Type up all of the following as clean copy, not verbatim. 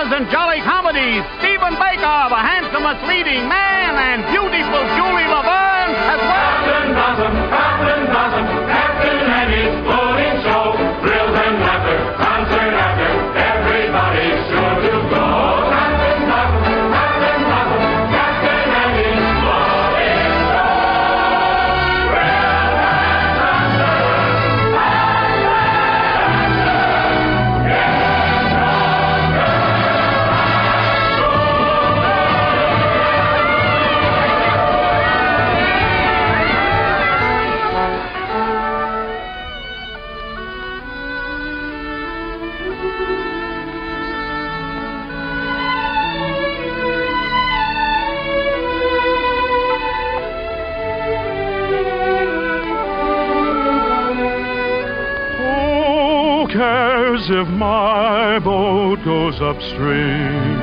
dramas and jolly comedies. Stephen Baker, the handsomest leading man, and beautiful Julie Laverne as well. Captain and his floating show. Thrills and laughter, concert after, everybody's sure to go. Captain and his floating show. Thrills and laughter, cares if my boat goes upstream,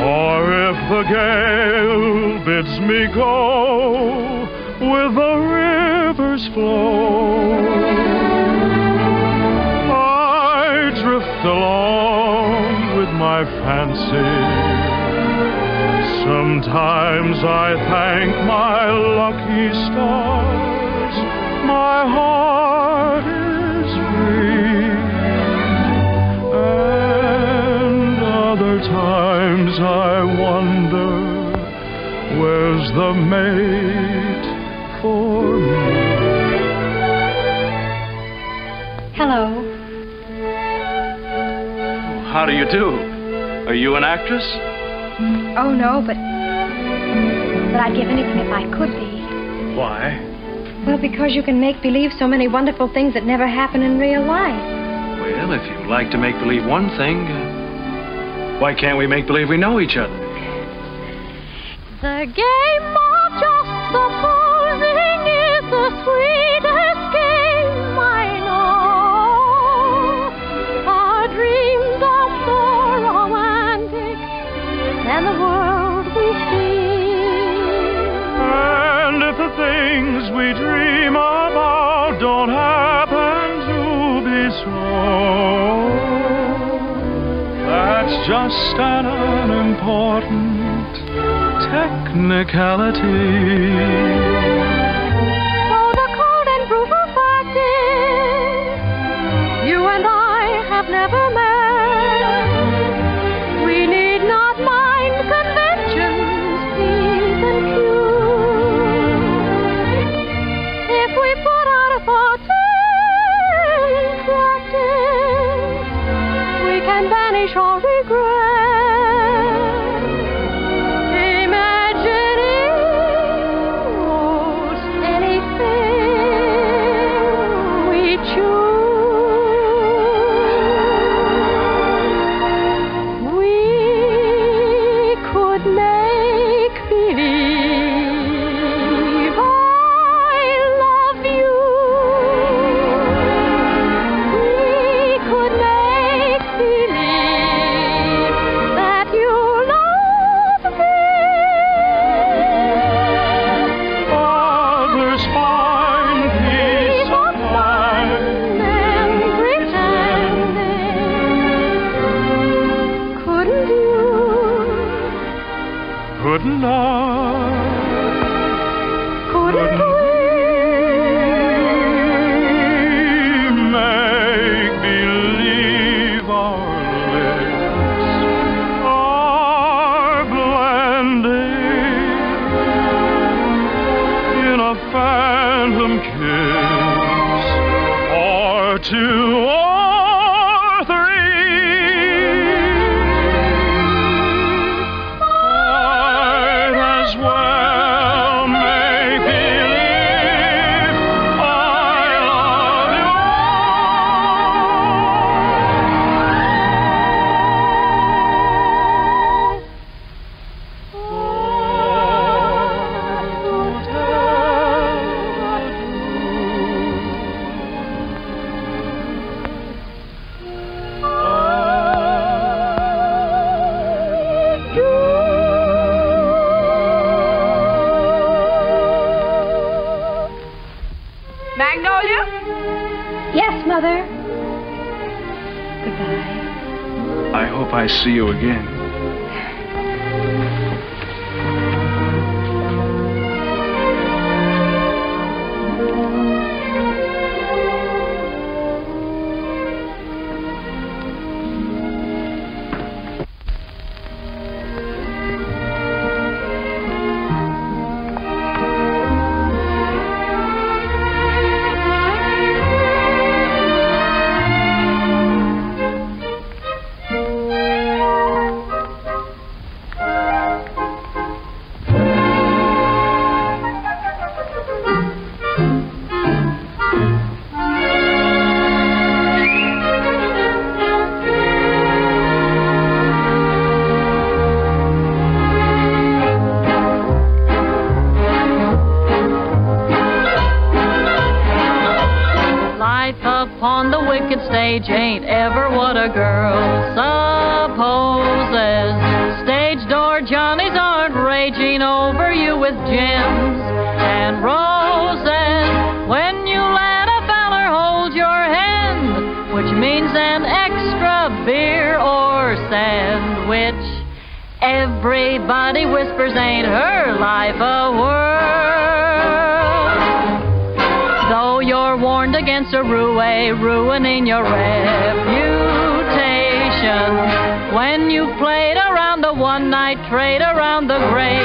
or if the gale bids me go with the river's flow. I drift along with my fancy. Sometimes I thank my lucky stars. My heart is free, and other times I wonder, where's the mate for me? Hello. How do you do? Are you an actress? Oh, no, but I'd give anything if I could be. Why? Well, because you can make believe so many wonderful things that never happen in real life. Well, if you like to make believe one thing, why can't we make believe we know each other? The game of just supposing is the sweetest game I know. Our dreams are more romantic than the world we see. And if the things we dream about don't happen to be so, that's just an unimportant technicality. So the cold and brutal fact is, you and I have never met. We need not mind conventions, P's and Q's. If we put out a practice, we can banish all regret. Couldn't I? Couldn't we? Make believe our lips are blending in a phantom kiss, or two or three. if I see you again. Upon the wicked stage ain't ever what a girl supposes. Stage door Johnnies aren't raging over you with gems and roses. When you let a feller hold your hand, which means an extra beer or sandwich, everybody whispers ain't her life a whirl. Though you're warned against a ruining your reputation, when you played around the one-night trade around the great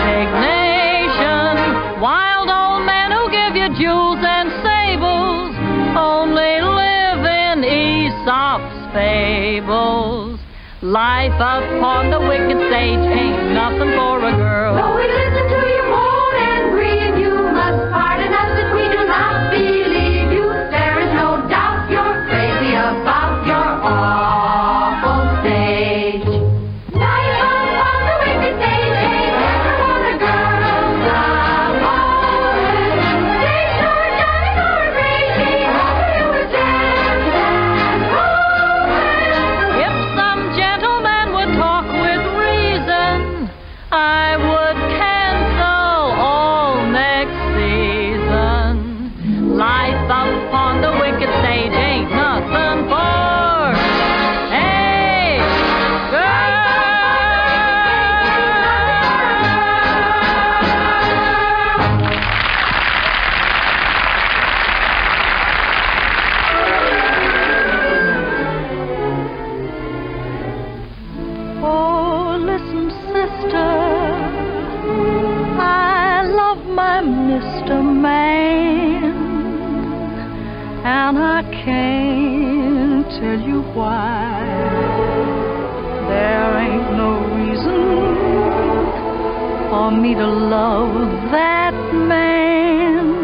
big nation, wild old men who give you jewels and sables only live in Aesop's fables. Life upon the wicked stage ain't nothing for a girl. Though we listen to you moan and grieve, you must pardon us that we do not believe you. There is no doubt you're crazy about your awful stage. Life upon the wicked stage ain't never what a girl supposes. Stage door Johnnies aren't raging over you with gems and roses. If some gentleman would talk with reason, I would cancel all next season. Life upon the wicked stage ain't nothing for a girl. Oh, listen, sister, I love my Mr. Man, and I can't tell you why. There ain't no reason for me to love that man.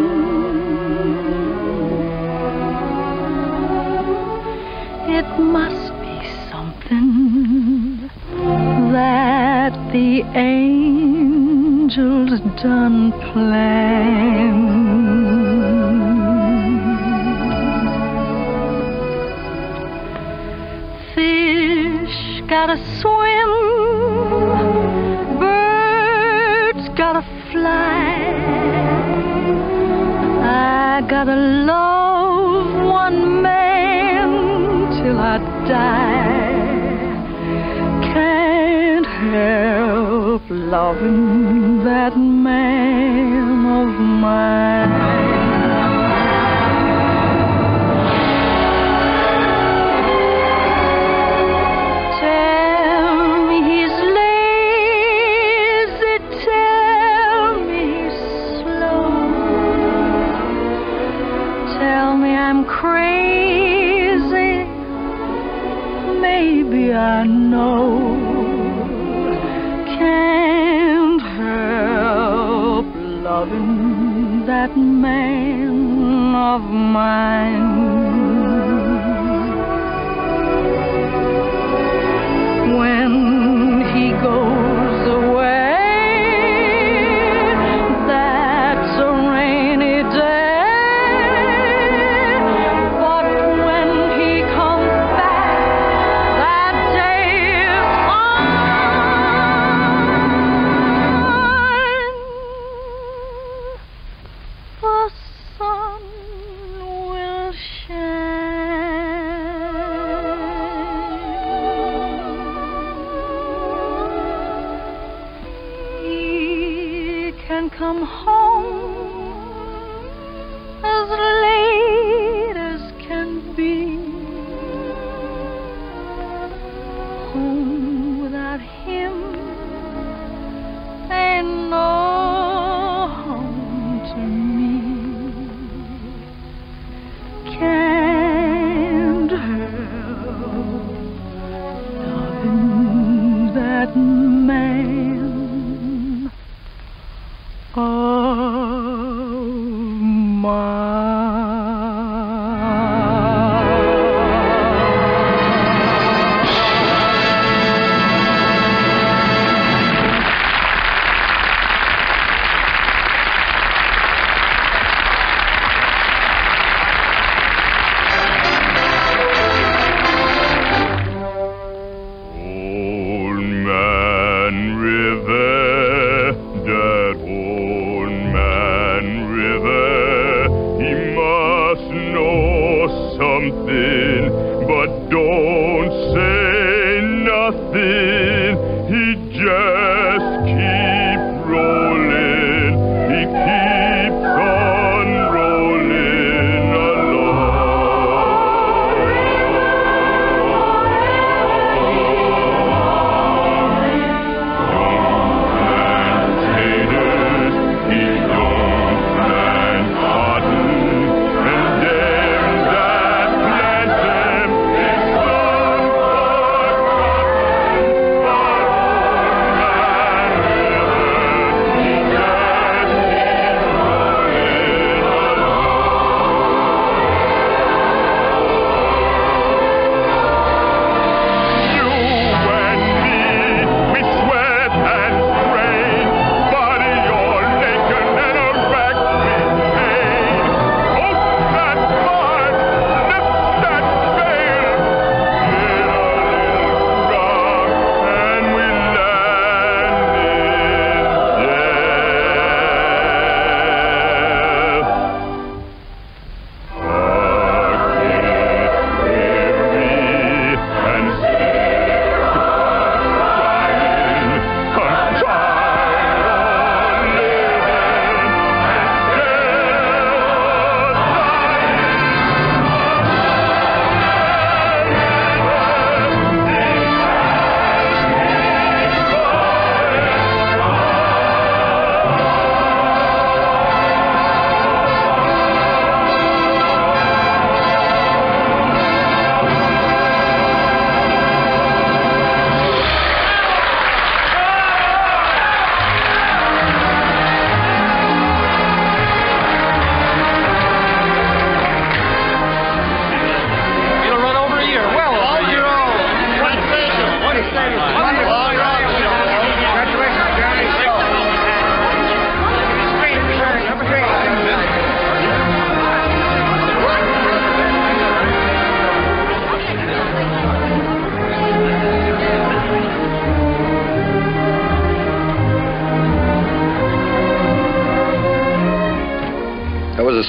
It must be something that the angels done planned. Fish gotta swim, birds gotta fly. I gotta love one man till I die. Can't help loving that man of mine. Tell me he's lazy, tell me he's slow, tell me I'm crazy, maybe I know. Can't help loving that man of mine. When he goes away, that's a rainy day, but when he comes back, that day is mine. The sun will shine. come home as late as can be. Home without him ain't no home to me. Can't help loving that man of mine.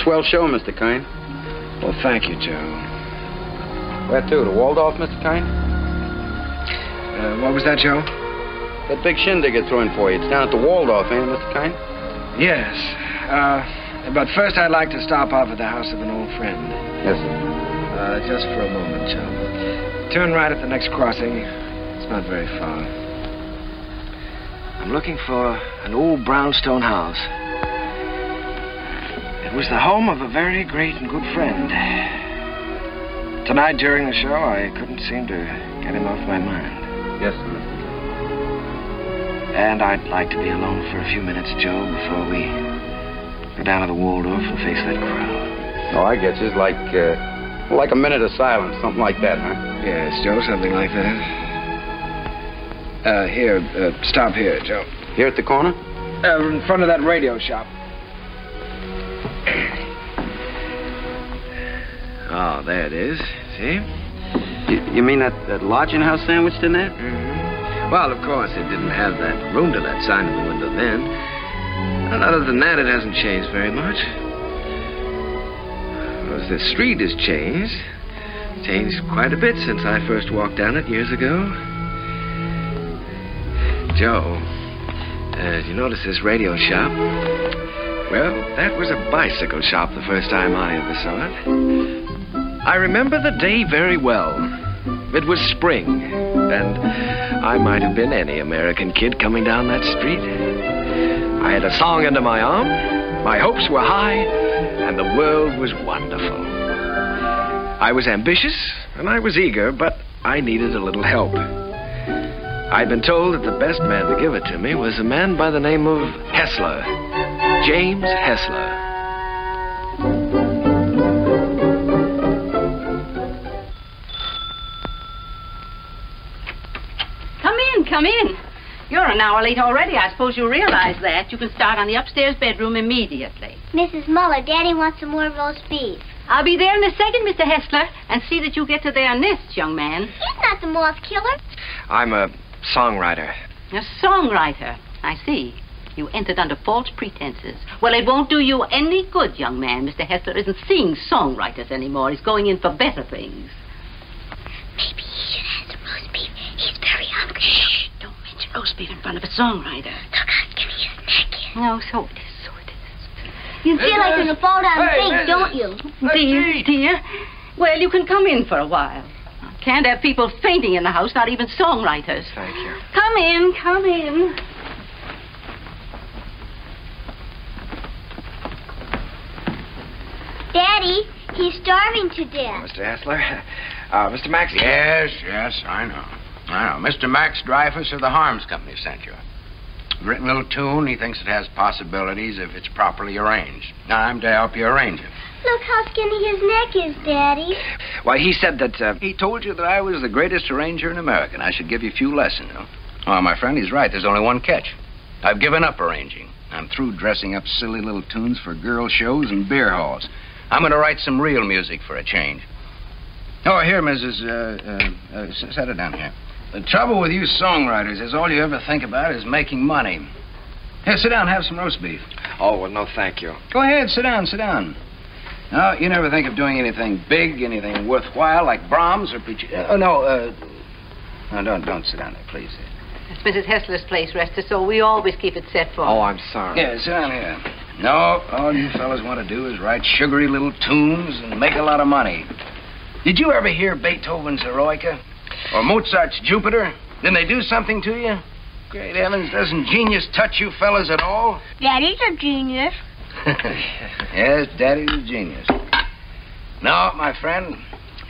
Swell show, Mr. Kine. Well, thank you, Joe. Where to? The Waldorf, Mr. Kine? What was that, Joe? That big shindig you're throwing for you. It's down at the Waldorf, ain't it, Mr. Kine? Yes. But first I'd like to stop off at the house of an old friend. Yes, sir. Just for a moment, Joe. Turn right at the next crossing. It's not very far. I'm looking for an old brownstone house. It was the home of a very great and good friend. Tonight, during the show, I couldn't seem to get him off my mind. Yes, sir. And I'd like to be alone for a few minutes, Joe, before we go down to the Waldorf and face that crowd. Oh, I get you. It's like a minute of silence, something like that, huh? Yes, Joe, something like that. Here, stop here, Joe. Here at the corner? In front of that radio shop. Oh, there it is. See? You mean that lodging house sandwiched in there? Mm-hmm. Well, of course, it didn't have that room to let sign in the window then. And other than that, it hasn't changed very much. Well, the street has changed. Changed quite a bit since I first walked down it years ago. Joe, You notice this radio shop? Well, that was a bicycle shop the first time I ever saw it. I remember the day very well. It was spring, and I might have been any American kid coming down that street. I had a song under my arm, my hopes were high, and the world was wonderful. I was ambitious, and I was eager, but I needed a little help. I'd been told that the best man to give it to me was a man by the name of Hessler, James Hessler. Come in. You're an hour late already. I suppose you realize that. You can start on the upstairs bedroom immediately. Mrs. Muller, Daddy wants some more roast beef. I'll be there in a second, Mr. Hessler, and see that you get to their nests, young man. He's not the moth killer. I'm a songwriter. A songwriter. I see. You entered under false pretenses. Well, it won't do you any good, young man. Mr. Hessler isn't seeing songwriters anymore. He's going in for better things. Maybe he should have some roast beef. He's very hungry. Shh! Don't mention roast beef in front of a songwriter. Look, Aunt, give me his neck here. No, so it is. You feel like you're going to fall down and faint, don't you? Dear. Well, you can come in for a while. Can't have people fainting in the house, not even songwriters. Thank you. Come in, come in. Daddy, he's starving to death. Mr. Hessler. Mr. Max. Yes, I know. Mr. Max Dreyfus of the Harms Company sent you. Written a little tune. He thinks it has possibilities if it's properly arranged. I'm to help you arrange it. Look how skinny his neck is, Daddy. Why, he said that, He told you that I was the greatest arranger in America, and I should give you a few lessons. Oh, my friend, he's right. There's only one catch. I've given up arranging. I'm through dressing up silly little tunes for girl shows and beer halls. I'm going to write some real music for a change. Oh, here, Mrs. Set it down here. The trouble with you songwriters is all you ever think about is making money. Here, sit down, have some roast beef. Oh, well, no, thank you. Go ahead, sit down. No, you never think of doing anything big, anything worthwhile, like Brahms or Puccini. No, don't sit down there, please. It's Mrs. Hessler's place, rest her soul. We always keep it set for her. Oh, I'm sorry. Yeah, sit down here. No, all you fellas want to do is write sugary little tunes and make a lot of money. Did you ever hear Beethoven's Eroica? Or Mozart's Jupiter? Didn't they do something to you? Great heavens, doesn't genius touch you fellas at all? Daddy's a genius. Yes, Daddy's a genius. No, my friend,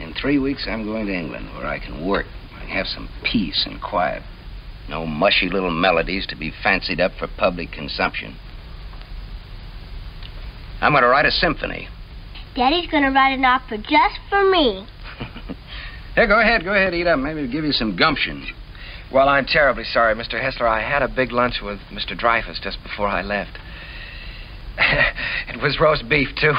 in 3 weeks I'm going to England where I can work. I have some peace and quiet. No mushy little melodies to be fancied up for public consumption. I'm going to write a symphony. Daddy's going to write an opera just for me. Here, go ahead, eat up. Maybe it'll give you some gumption. Well, I'm terribly sorry, Mr. Hessler. I had a big lunch with Mr. Dreyfus just before I left. It was roast beef, too.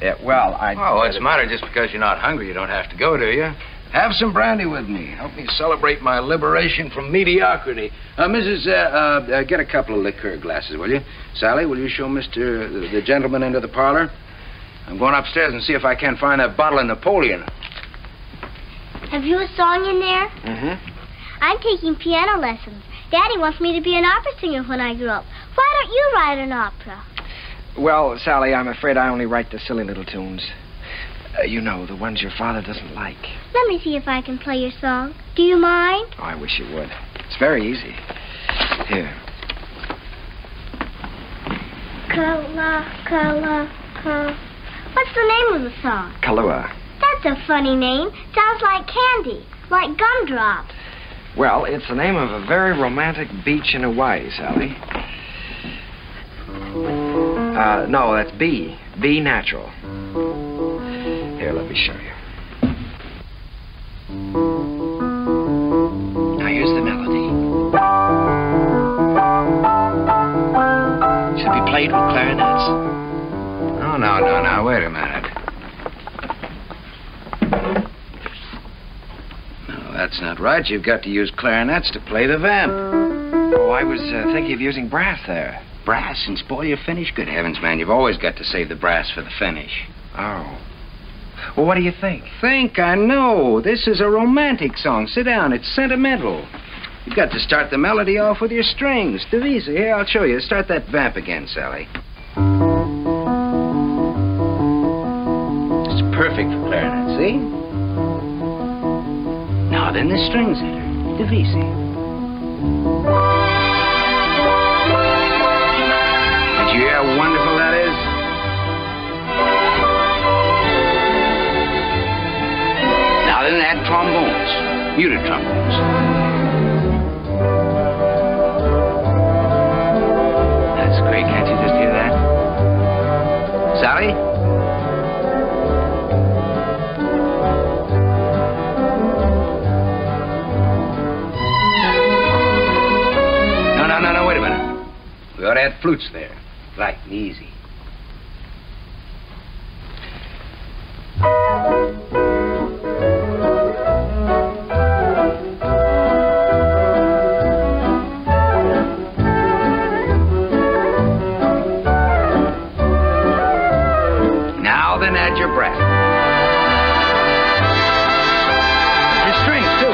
Yeah, well, Oh, what's the matter? Just because you're not hungry, you don't have to go, do you? Have some brandy with me. Help me celebrate my liberation from mediocrity. Mrs., get a couple of liqueur glasses, will you? Sally, will you show the gentleman into the parlor? I'm going upstairs and see if I can't find that bottle of Napoleon. Have you a song in there? Mm-hmm. I'm taking piano lessons. Daddy wants me to be an opera singer when I grow up. Why don't you write an opera? Well, Sally, I'm afraid I only write the silly little tunes. You know, the ones your father doesn't like. Let me see if I can play your song. Do you mind? Oh, I wish you would. It's very easy. Here. What's the name of the song? Kahlua. That's a funny name. Sounds like candy, like gumdrops. Well, it's the name of a very romantic beach in Hawaii, Sally. No, that's B. B natural. Here, let me show you. Now, here's the melody. Should be played with clarinets. Oh, no. Wait a minute. No, that's not right. You've got to use clarinets to play the vamp. Oh, I was thinking of using brass there. Brass and spoil your finish? Good heavens, man, you've always got to save the brass for the finish. Oh. Well, what do you think? I know. This is a romantic song. Sit down. It's sentimental. You've got to start the melody off with your strings. Divisa, here, I'll show you. Start that vamp again, Sally. It's perfect for clarinet, see? Now then, the strings enter. Divisa. Did you hear how wonderful that is? Now then, add trombones. Muted trombones. That's great. Can't you just hear that? Sally? No, wait a minute. We ought to add flutes there. Light and easy. Now then, add your brass. Your strings, too.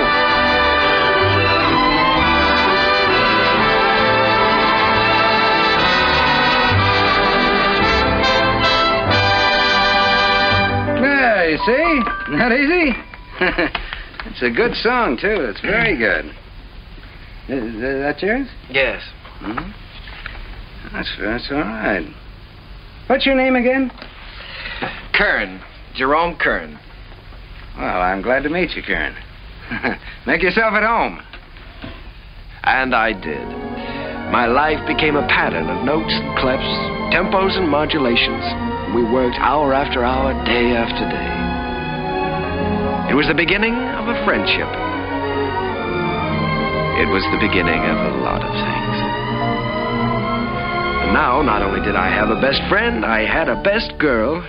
You see? Not easy? It's a good song, too. It's very good. Is that yours? Yes. Mm-hmm. That's all right. What's your name again? Kern. Jerome Kern. Well, I'm glad to meet you, Kern. Make yourself at home. And I did. My life became a pattern of notes and clefs, tempos and modulations. We worked hour after hour, day after day. It was the beginning of a friendship. It was the beginning of a lot of things. And now, not only did I have a best friend, I had a best girl,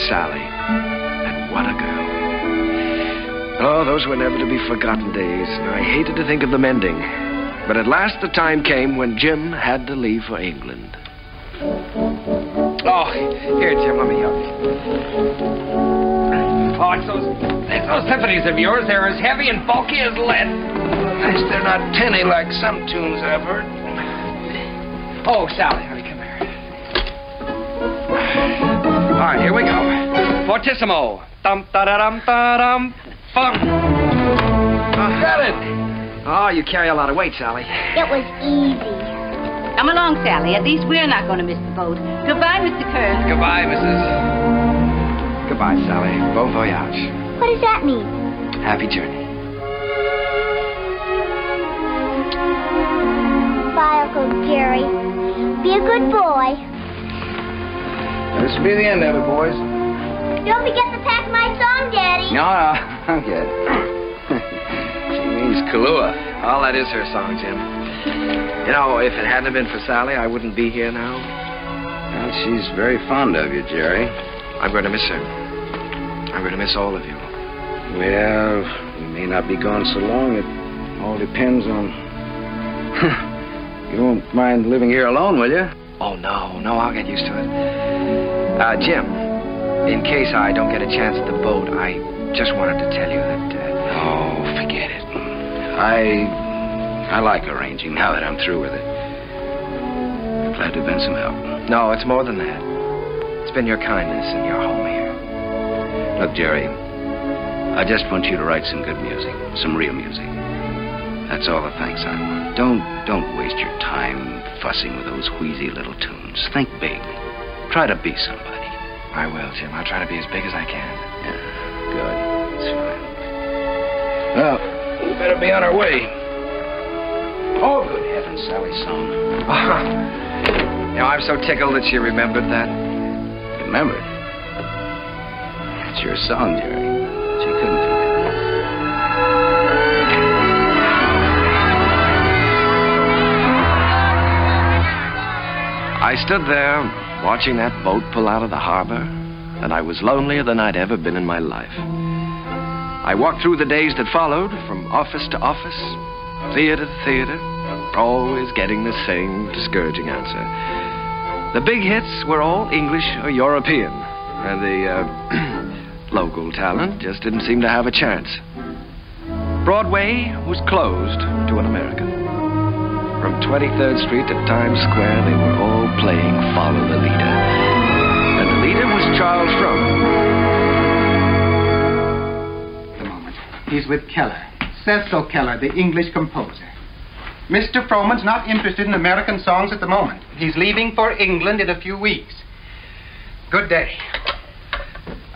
Sally. And what a girl. Oh, those were never to be forgotten days. I hated to think of them ending. But at last the time came when Jim had to leave for England. Oh, here, Jim, let me help you. Oh, it's those symphonies of yours. They're as heavy and bulky as lead. Nice, they're not tinny like some tunes I've heard. Oh, Sally, honey, come here. All right, here we go. Fortissimo. Dum-da-da-dum-da-dum. Bum. Got it. Oh, you carry a lot of weight, Sally. It was easy. Come along, Sally. At least we're not going to miss the boat. Goodbye, Mr. Kern. Goodbye, Mrs. Goodbye, Sally. Bon voyage. What does that mean? Happy journey. Bye, Uncle Jerry. Be a good boy. This will be the end of it, boys. Don't forget to pack my song, Daddy. No, I'm good. She means Kahlua. All that is her song, Jim. You know, if it hadn't been for Sally, I wouldn't be here now. Well, she's very fond of you, Jerry. I'm going to miss her. I'm going to miss all of you. Well, we may not be gone so long. It all depends on... You won't mind living here alone, will you? Oh, no, I'll get used to it. Jim, in case I don't get a chance at the boat, I just wanted to tell you that... Oh, forget it. I like arranging now that I'm through with it. I'm glad to have been some help. No, it's more than that. It's been your kindness and your home here. Look, Jerry, I just want you to write some good music, some real music. That's all the thanks I want. Don't waste your time fussing with those wheezy little tunes. Think big. Try to be somebody. I will, Jim. I'll try to be as big as I can. Yeah, good. That's fine. Well, we better be on our way. Oh, good heavens, Sally's song. You know, I'm so tickled that she remembered that. Remembered? It's your song, Jerry. She couldn't forget it. I stood there watching that boat pull out of the harbor, and I was lonelier than I'd ever been in my life. I walked through the days that followed, from office to office, theater to theater, always getting the same discouraging answer. The big hits were all English or European, and the local talent just didn't seem to have a chance. Broadway was closed to an American. From 23rd Street to Times Square, they were all playing Follow the Leader. And the leader was Charles Frohman. A moment. He's with Keller. Cecil Keller, the English composer. Mr. Frohman's not interested in American songs at the moment. He's leaving for England in a few weeks. Good day.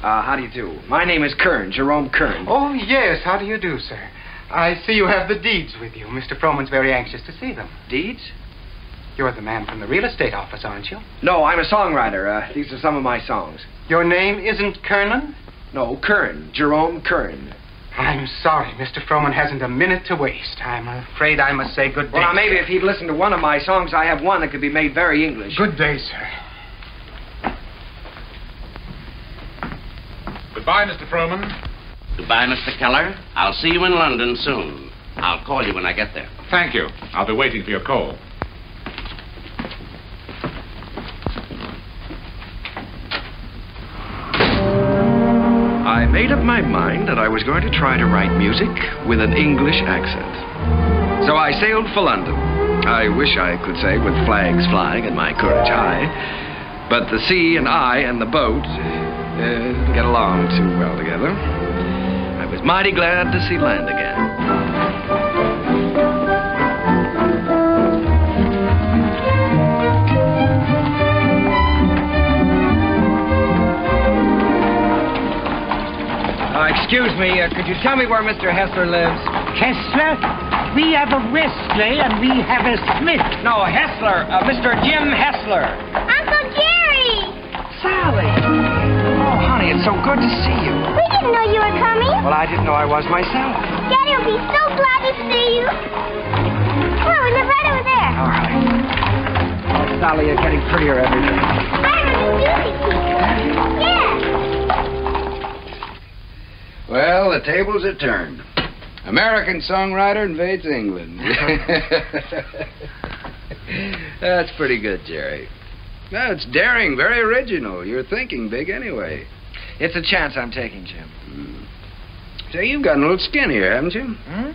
How do you do? My name is Kern, Jerome Kern. Oh, yes. How do you do, sir? I see you have the deeds with you. Mr. Frohman's very anxious to see them. Deeds? You're the man from the real estate office, aren't you? No, I'm a songwriter. These are some of my songs. Your name isn't Kernan? No, Kern, Jerome Kern. I'm sorry. Mr. Frohman hasn't a minute to waste. I'm afraid I must say good day. Well, now, maybe if he'd listened to one of my songs, I have one that could be made very English. Good day, sir. Goodbye, Mr. Frohman. Goodbye, Mr. Keller. I'll see you in London soon. I'll call you when I get there. Thank you. I'll be waiting for your call. I made up my mind that I was going to try to write music with an English accent. So I sailed for London. I wish I could say with flags flying and my courage high. But the sea and I and the boat didn't get along too well together. I was mighty glad to see land again. Excuse me, could you tell me where Mr. Hessler lives? Hessler? We have a Wesley and we have a Smith. No, Hessler. Mr. Jim Hessler. Uncle Jerry! Sally! Oh, honey, it's so good to see you. We didn't know you were coming. Well, I didn't know I was myself. Daddy will be so glad to see you. Come on, we live right over there. All right. Oh, Sally, you're getting prettier every day. I'm a music teacher. Yeah. Well, the tables are turned. American songwriter invades England. That's pretty good, Jerry. No, it's daring, very original. You're thinking big anyway. It's a chance I'm taking, Jim. So you've gotten a little skin here, haven't you? Hmm?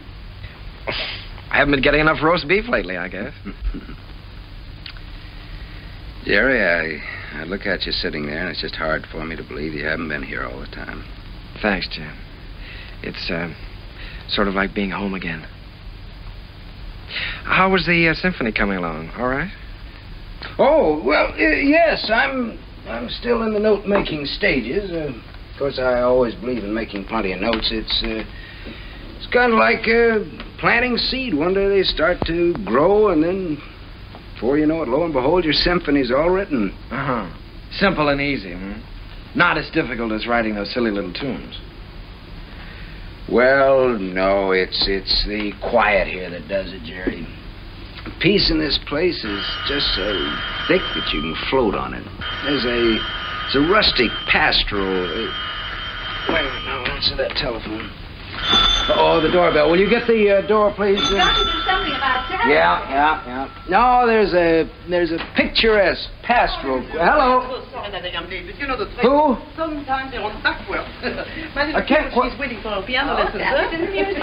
I haven't been getting enough roast beef lately, I guess. Jerry, I look at you sitting there, and it's just hard for me to believe you haven't been here all the time. Thanks, Jim. It's sort of like being home again. How was the symphony coming along? All right? Oh, well, yes, I'm still in the note-making stages. Of course, I always believe in making plenty of notes. It's kind of like planting seed. One day they start to grow, and then, before you know it, lo and behold, your symphony's all written. Uh-huh. Simple and easy, hmm? Not as difficult as writing those silly little tunes. Well, no, it's the quiet here that does it, Jerry. Peace in this place is just so thick that you can float on it. It's a rustic pastoral. Wait a minute, now, answer that telephone. Oh, the doorbell. Will you get the door, please? You've got to do something about that. Yeah. No, there's a picturesque pastoral. Hello. Who? Sometimes they're on backward. I can't. She's waiting for a piano lesson, sir.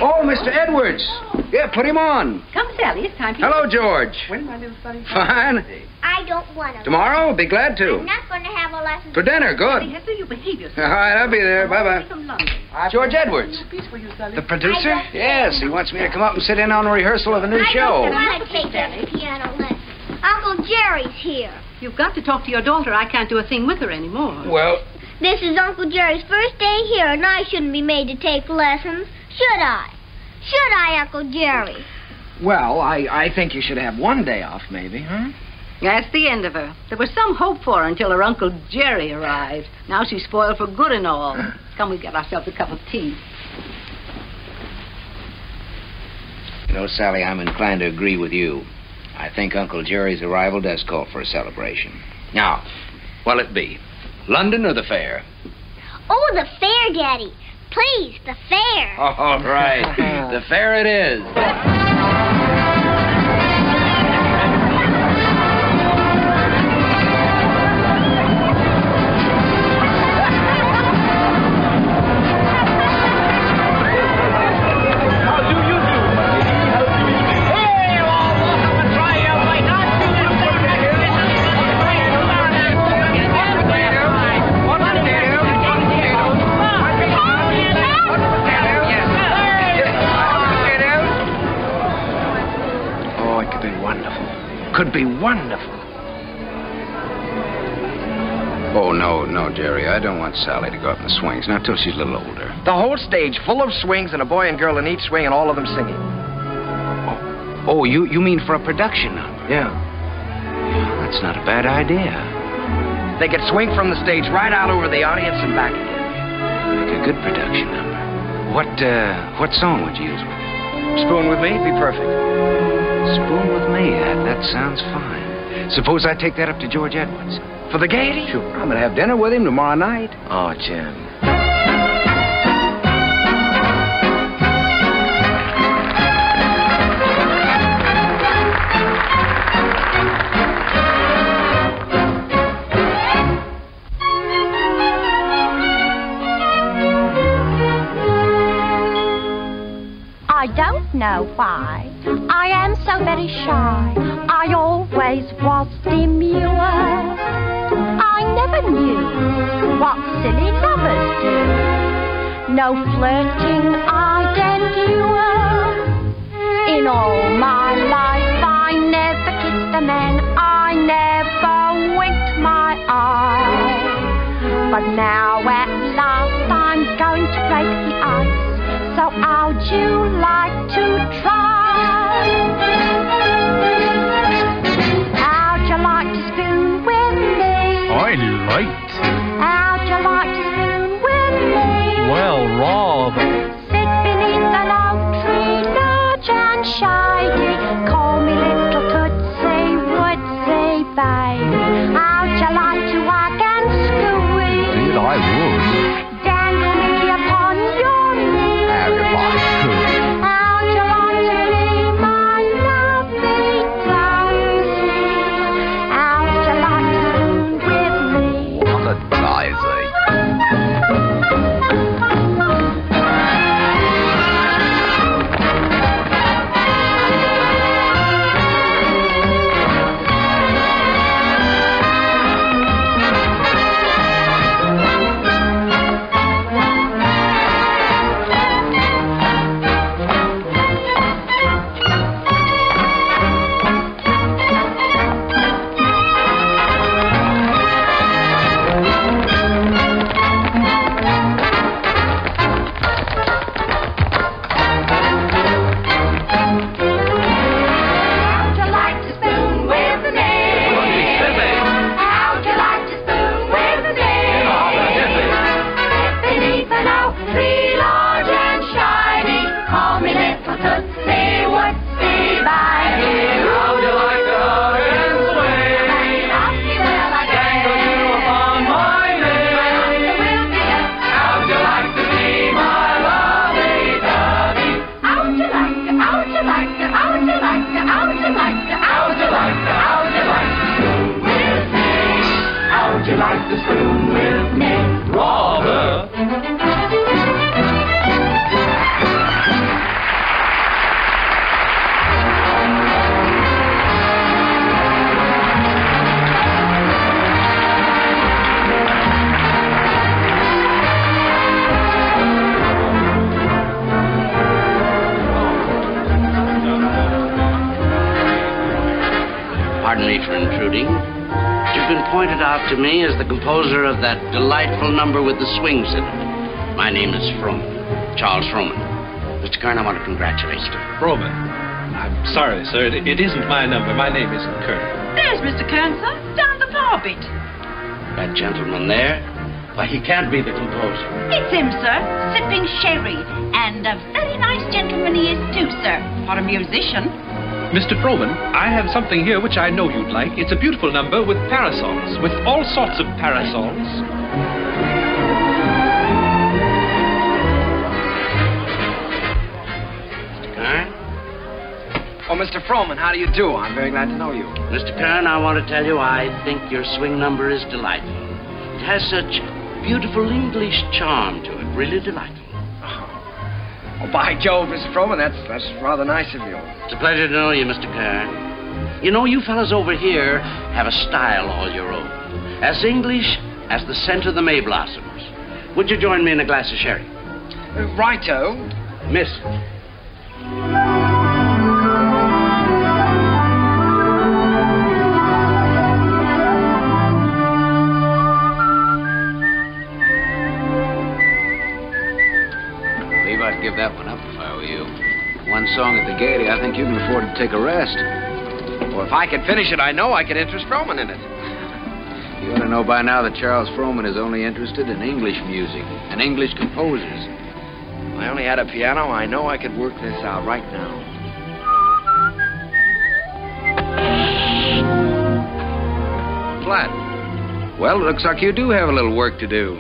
Oh, Mr. Edwards. Yeah, put him on. Come, Sally. It's time for Hello, George. When, my little sonny? Fine. I don't want to. Tomorrow? I'll be glad to. I'm not going to have a lesson. For dinner, good. Hester, you behave yourself. All right, I'll be there. Bye-bye. George Edwards. The producer? Yes, he wants me to come up and sit in on a rehearsal of a new show. I don't want to take that piano lesson. Uncle Jerry's here. You've got to talk to your daughter. I can't do a thing with her anymore. Well, this is Uncle Jerry's first day here, and I shouldn't be made to take lessons. Should I? Should I, Uncle Jerry? Well, I think you should have one day off, maybe, huh? That's the end of her. There was some hope for her until her Uncle Jerry arrived. Now she's spoiled for good and all. Come, we get ourselves a cup of tea. You know, Sally, I'm inclined to agree with you. I think Uncle Jerry's arrival does call for a celebration. Now, what'll it be? London or the fair? Oh, the fair, Daddy. Please, the fair. All right. The fair it is. could be wonderful. Oh, no, Jerry. I don't want Sally to go up in the swings. Not till she's a little older. The whole stage full of swings and a boy and girl in each swing and all of them singing. Oh, you mean for a production number? Yeah. That's not a bad idea. They could swing from the stage right out over the audience and back again. Make a good production number. What song would you use with it? Spoon with Me, be perfect. Spoon with Me, that sounds fine. Suppose I take that up to George Edwards. For the Gaiety? Sure, I'm going to have dinner with him tomorrow night. Oh, Jim. I don't know why I am so very shy. I always was demure. I never knew what silly lovers do. No flirting I'd endure. In all my life I never kissed a man. I never winked my eye. But now at last I'm going to break the ice. So how'd you like to try? How'd you like to spoon with me? I'd like to. How'd you like to spoon with me? Well, rather. Sit beneath an oak tree, large and shady. Call me little Tootsie Woodsy baby. How'd you like to wag and squeeze? Indeed, I would. Dangle me upon your knee. Have if I could. How'd you like to be my lovely darling? How'd you like to spoon with me? On the daisy. Pardon me for intruding. You've been pointed out to me as the composer of that delightful number with the swings in it. My name is Froman, Charles Froman. Mr. Kern, I want to congratulate you. Froman? I'm sorry, sir. It isn't my number. My name isn't Kern. There's Mr. Kern, sir. Down the bar bit. That gentleman there? Why, he can't be the composer. It's him, sir, sipping sherry. And a very nice gentleman he is, too, sir, for a musician. Mr. Froman, I have something here which I know you'd like. It's a beautiful number with parasols, with all sorts of parasols. Mr. Kern? Oh, Mr. Froman, how do you do? I'm very glad to know you. Mr. Kern, I want to tell you I think your swing number is delightful. It has such beautiful English charm to it, really delightful. Oh, by Jove, Mr. Froman, that's rather nice of you. It's a pleasure to know you, Mr. Kern. You know, you fellas over here have a style all your own. As English as the scent of the May blossoms. Would you join me in a glass of sherry? Righto. Miss. Gaiety, I think you can afford to take a rest. Well, if I could finish it, I know I could interest Froman in it. You ought to know by now that Charles Froman is only interested in English music and English composers. If I only had a piano, I know I could work this out right now. Flat. Well, it looks like you do have a little work to do.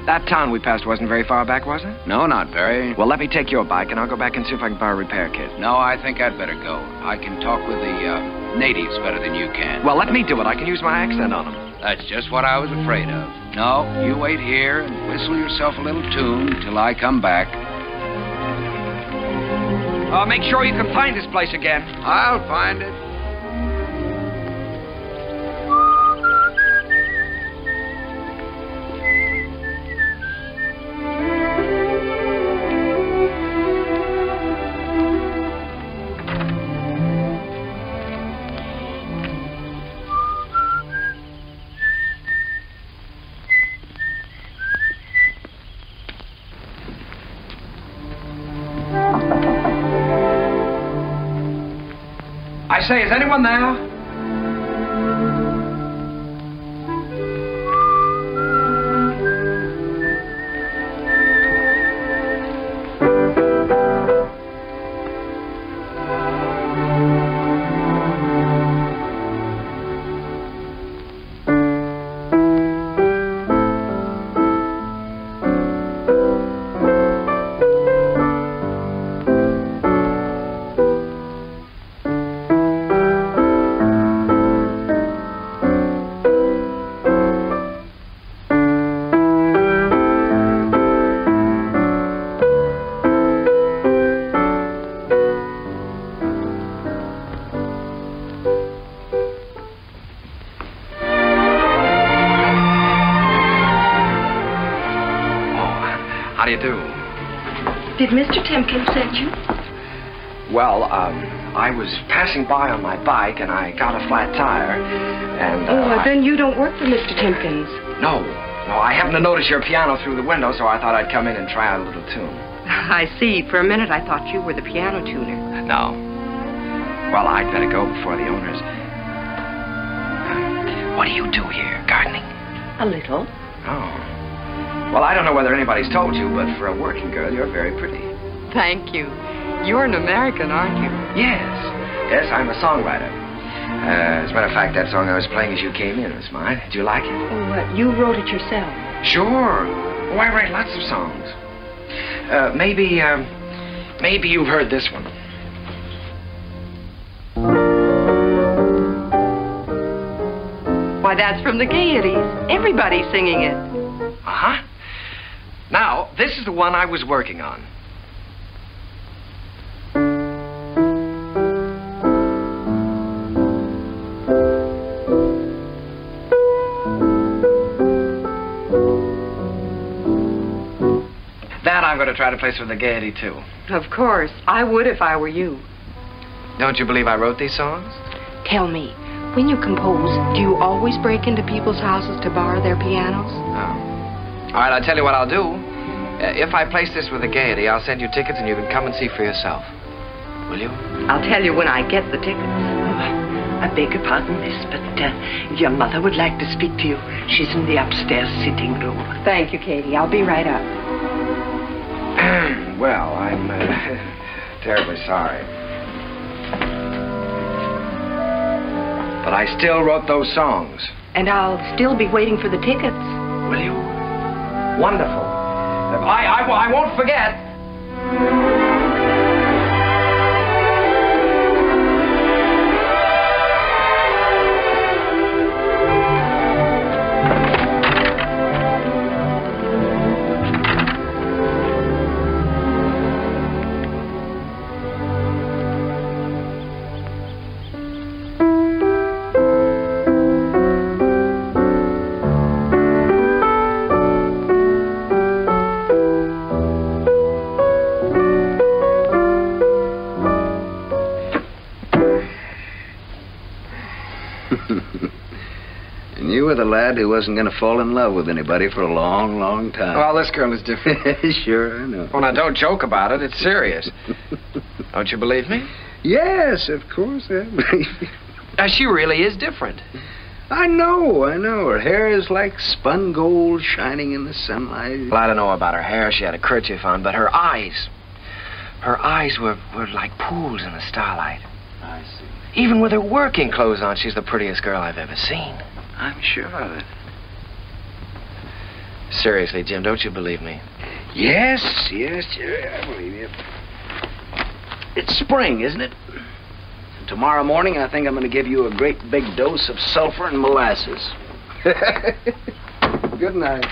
That town we passed wasn't very far back, was it? No, not very. Well, let me take your bike, and I'll go back and see if I can borrow a repair kit. No, I think I'd better go. I can talk with the natives better than you can. Well, let me do it. I can use my accent on them. That's just what I was afraid of. No, you wait here and whistle yourself a little tune till I come back. Make sure you can find this place again. I'll find it. I say, is anyone there? How do you do? Did Mr. Timkins send you? Well, I was passing by on my bike, and I got a flat tire, and... then you don't work for Mr. Timkins. No, I happened to notice your piano through the window, so I thought I'd come in and try out a little tune. I see. For a minute, I thought you were the piano tuner. No. Well, I'd better go before the owners... what do you do here? Gardening? A little. Oh. Well, I don't know whether anybody's told you, but for a working girl, you're very pretty. Thank you. You're an American, aren't you? Yes, I'm a songwriter. As a matter of fact, that song I was playing as you came in was mine. Did you like it? Oh, you wrote it yourself? Sure. Oh, I write lots of songs. Maybe you've heard this one. Why, that's from the Gaieties. Everybody's singing it. Uh-huh. Now, this is the one I was working on. That I'm going to try to place with the Gaiety, too. Of course. I would if I were you. Don't you believe I wrote these songs? Tell me, when you compose, do you always break into people's houses to borrow their pianos? Oh. All right, I'll tell you what I'll do. If I place this with the Gaiety, I'll send you tickets and you can come and see for yourself. Will you? I'll tell you when I get the tickets. I beg your pardon, miss, but your mother would like to speak to you. She's in the upstairs sitting room. Thank you, Katie. I'll be right up. Well, I'm terribly sorry. But I still wrote those songs. And I'll still be waiting for the tickets. Will you? Wonderful. I won't forget. And you were the lad who wasn't going to fall in love with anybody for a long, long time. Well, this girl is different. Sure, I know. Well, now, don't joke about it. It's serious. Don't you believe me? Yes, of course I believe you. She really is different. I know. Her hair is like spun gold shining in the sunlight. Well, I don't know about her hair. She had a kerchief on, but her eyes were like pools in the starlight. I see. Even with her working clothes on, she's the prettiest girl I've ever seen. I'm sure of it. Seriously, Jim, don't you believe me? Yes, Jerry, I believe you. It's spring, isn't it? And tomorrow morning, I think I'm going to give you a great big dose of sulfur and molasses. Good night.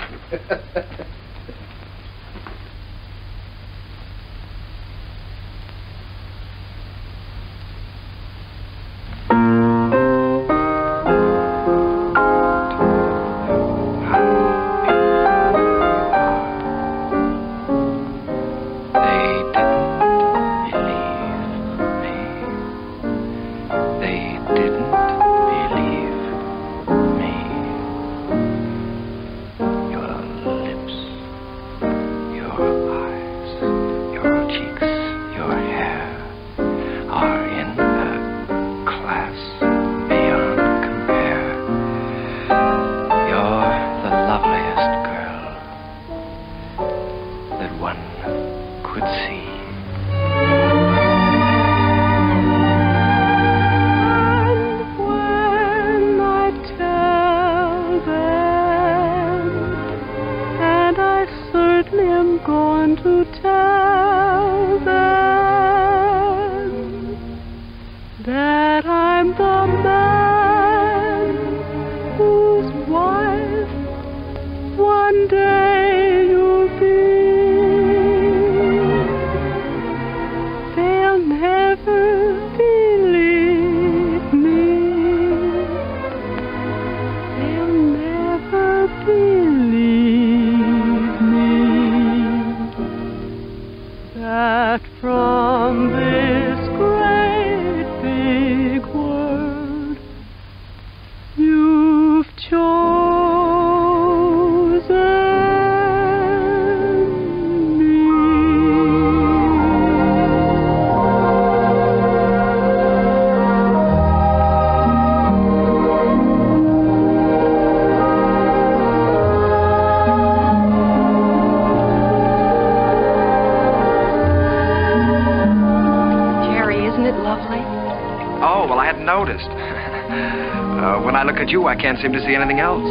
I can't seem to see anything else.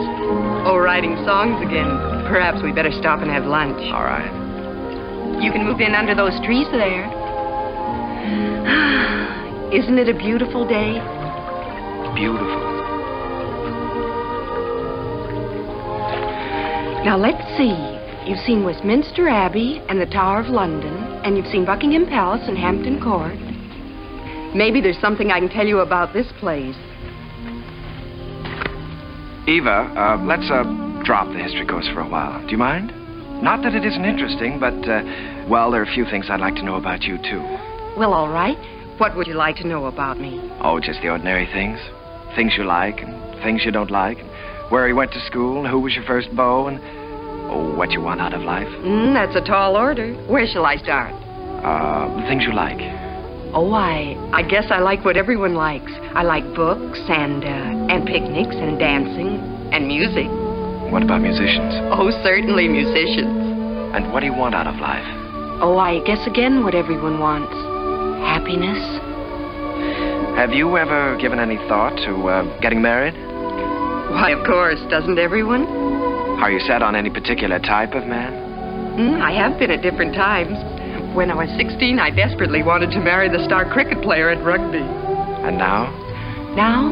Oh, writing songs again. Perhaps we better stop and have lunch. All right. You can move in under those trees there. Isn't it a beautiful day? Beautiful. Now, let's see. You've seen Westminster Abbey and the Tower of London, and you've seen Buckingham Palace and Hampton Court. Maybe there's something I can tell you about this place. Eva, let's drop the history course for a while. Do you mind? Not that it isn't interesting, but, well, there are a few things I'd like to know about you, too. Well, all right. What would you like to know about me? Oh, just the ordinary things. Things you like and things you don't like. And where you went to school, and who was your first beau, and, oh, what you want out of life. That's a tall order. Where shall I start? The things you like. Oh, I guess I like what everyone likes. I like books and picnics and dancing and music. What about musicians? Oh, certainly musicians. And what do you want out of life? Oh, I guess again what everyone wants. Happiness. Have you ever given any thought to getting married? Why, of course. Doesn't everyone? Are you set on any particular type of man? I have been at different times. When I was 16, I desperately wanted to marry the star cricket player at rugby. And now? Now?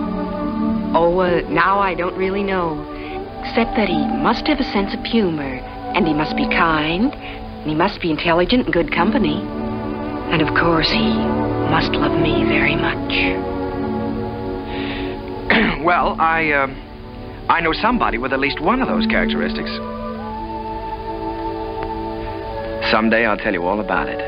Oh, now I don't really know. Except that he must have a sense of humor, and he must be kind, and he must be intelligent and good company. And of course, he must love me very much. Well, I know somebody with at least one of those characteristics. Someday I'll tell you all about it.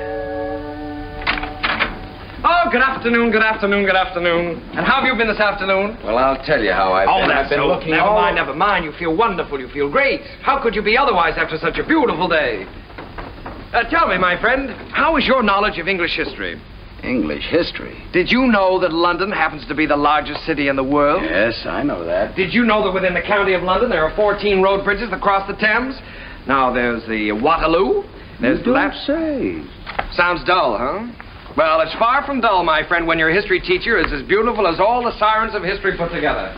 Oh, good afternoon, good afternoon, good afternoon. And how have you been this afternoon? Well, I'll tell you how I've been. I've been looking. Never mind. You feel wonderful. You feel great. How could you be otherwise after such a beautiful day? Tell me, my friend, how is your knowledge of English history? English history. Did you know that London happens to be the largest city in the world? Yes, I know that. Did you know that within the county of London there are 14 road bridges that cross the Thames? Now, there's the Waterloo. There's You don't say. Sounds dull, huh? Well, it's far from dull, my friend, when your history teacher is as beautiful as all the sirens of history put together.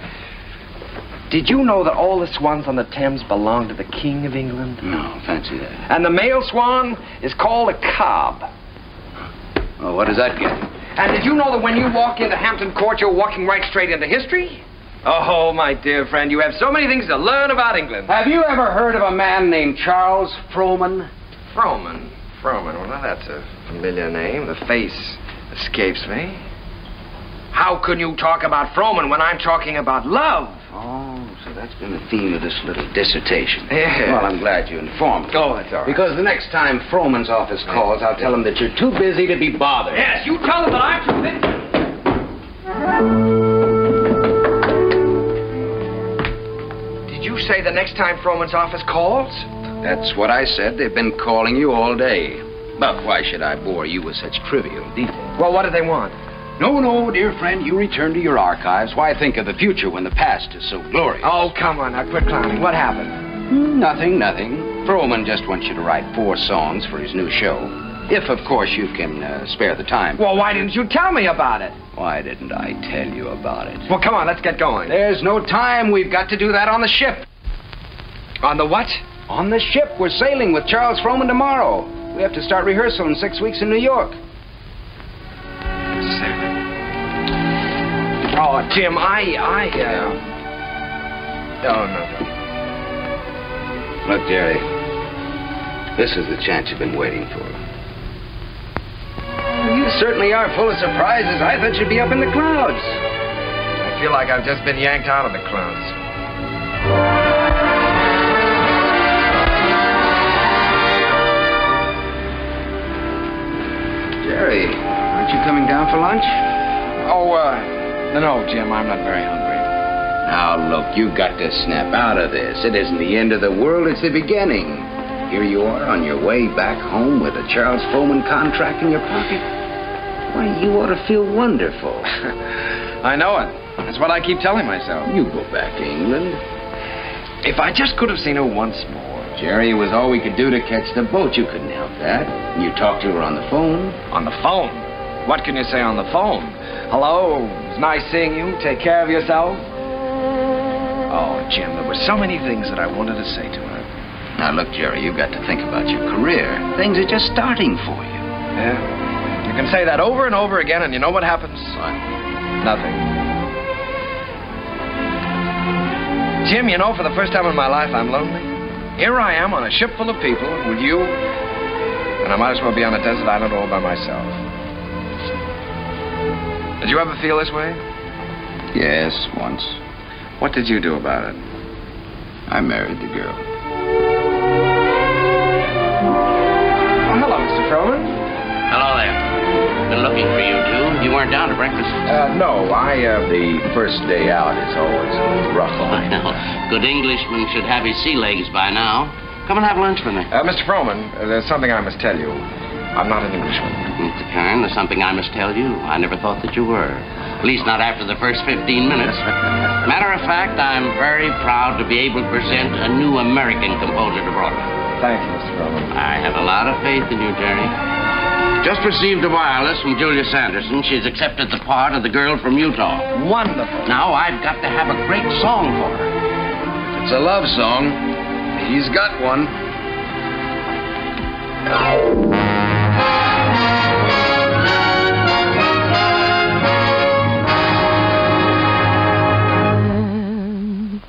Did you know that all the swans on the Thames belong to the King of England? No, fancy that. And the male swan is called a cob. Well, what does that get? And did you know that when you walk into Hampton Court, you're walking right straight into history? Oh, my dear friend, you have so many things to learn about England. Have you ever heard of a man named Charles Frohman? Frohman? Well, now that's a familiar name. The face escapes me. How can you talk about Frohman when I'm talking about love? Oh, so that's been the theme of this little dissertation. Yeah. Well, I'm glad you informed me. Oh, that's all right. Because the next time Frohman's office calls, I'll tell him that you're too busy to be bothered. Yes, you tell him that I'm too busy. Did you say the next time Frohman's office calls? That's what I said. They've been calling you all day. But why should I bore you with such trivial details? Well, what do they want? No, dear friend, you return to your archives. Why think of the future when the past is so glorious? Oh, come on, now quit clowning. What happened? Nothing. Frohman just wants you to write 4 songs for his new show. If, of course, you can spare the time. Well, why didn't you tell me about it? Why didn't I tell you about it? Well, come on, let's get going. There's no time. We've got to do that on the ship. On the what? On the ship. We're sailing with Charles Frohman tomorrow. We have to start rehearsal in 6 weeks in New York. Oh, Jim, Oh, no. Look, Jerry, this is the chance you've been waiting for. You certainly are full of surprises. I thought you'd be up in the clouds. I feel like I've just been yanked out of the clouds. Jerry, aren't you coming down for lunch? No, Jim, I'm not very hungry. Now, look, you've got to snap out of this. It isn't the end of the world, it's the beginning. Here you are on your way back home with a Charles Frohman contract in your pocket. Why, you ought to feel wonderful. I know it. That's what I keep telling myself. You go back to England. If I just could have seen her once more. Jerry, it was all we could do to catch the boat. You couldn't help that. You talked to her on the phone. On the phone? What can you say on the phone? Hello, it's nice seeing you. Take care of yourself. Oh, Jim, there were so many things that I wanted to say to her. Now, look, Jerry, you've got to think about your career. Things are just starting for you. Yeah? You can say that over and over again, and you know what happens? What? Nothing. Jim, you know, for the first time in my life, I'm lonely. Here I am on a ship full of people with you, and I might as well be on a desert island all by myself. Did you ever feel this way? Yes, once. What did you do about it? I married the girl. Oh, hello, Mr. Frohman. Hello there. Been looking for you, too. You weren't down to breakfast? No, the first day out is always a rough one. I know. Good Englishman should have his sea legs by now. Come and have lunch with me. Mr. Frohman, there's something I must tell you. I'm not an Englishman. Mr. Kern, there's something I must tell you. I never thought that you were. At least not after the first 15 minutes. Matter of fact, I'm very proud to be able to present a new American composer to Broadway. Thank you, Mr. Frohman. I have a lot of faith in you, Jerry. Just received a wireless from Julia Sanderson. She's accepted the part of the girl from Utah. Wonderful. Now I've got to have a great song for her. If it's a love song, he's got one.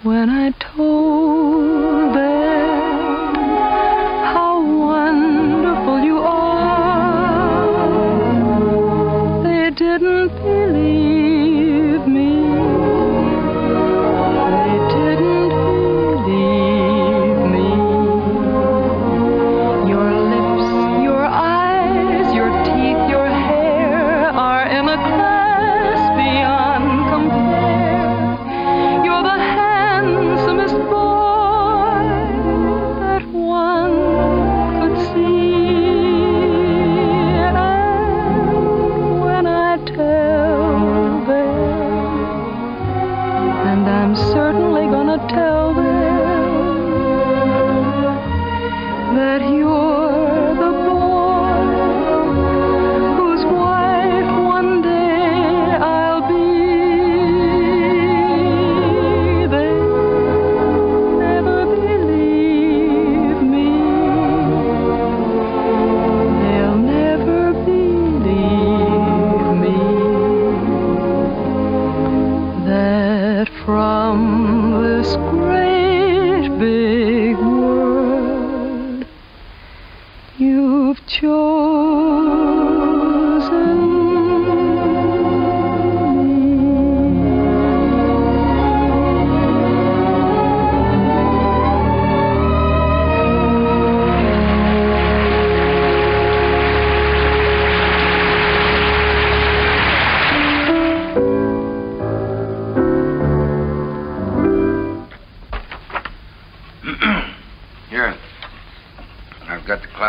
When I told them how wonderful you are, they didn't believe me. They didn't believe me. Your lips, your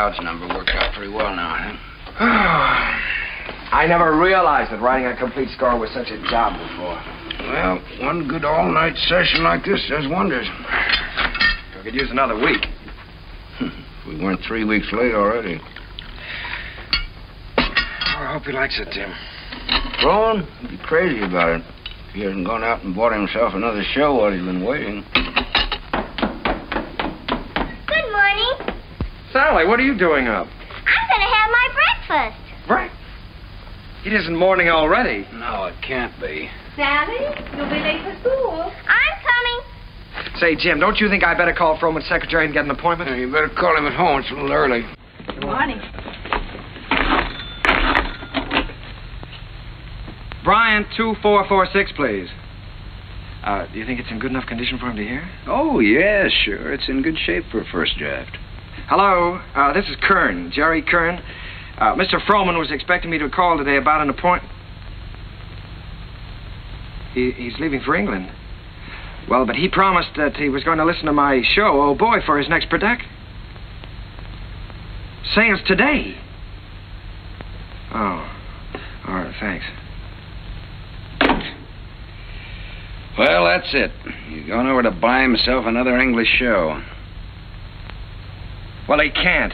Dowd's number worked out pretty well now, huh? I never realized that writing a complete score was such a job before. Well, one good all-night session like this does wonders. We could use another week. We weren't 3 weeks late already. Oh, I hope he likes it, Tim. Rowan, he'd be crazy about it. If he hasn't gone out and bought himself another show while he's been waiting. Good morning. Sally, what are you doing up? I'm going to have my breakfast. Right. It isn't morning already. No, it can't be. Sally, you'll be late for school. I'm coming. Say, Jim, don't you think I better call Froman's secretary and get an appointment? Yeah, you better call him at home. It's a little early. Good morning. Bryant, 2446, please. Do you think it's in good enough condition for him to hear? Oh, yeah, sure. It's in good shape for a first draft. Hello, this is Kern, Jerry Kern. Mr. Froman was expecting me to call today about an appointment. He's leaving for England. Well, but he promised that he was going to listen to my show, Oh Boy, for his next production. Sales today. Oh, all right, thanks. Well, that's it. He's going over to buy himself another English show. Well, he can't.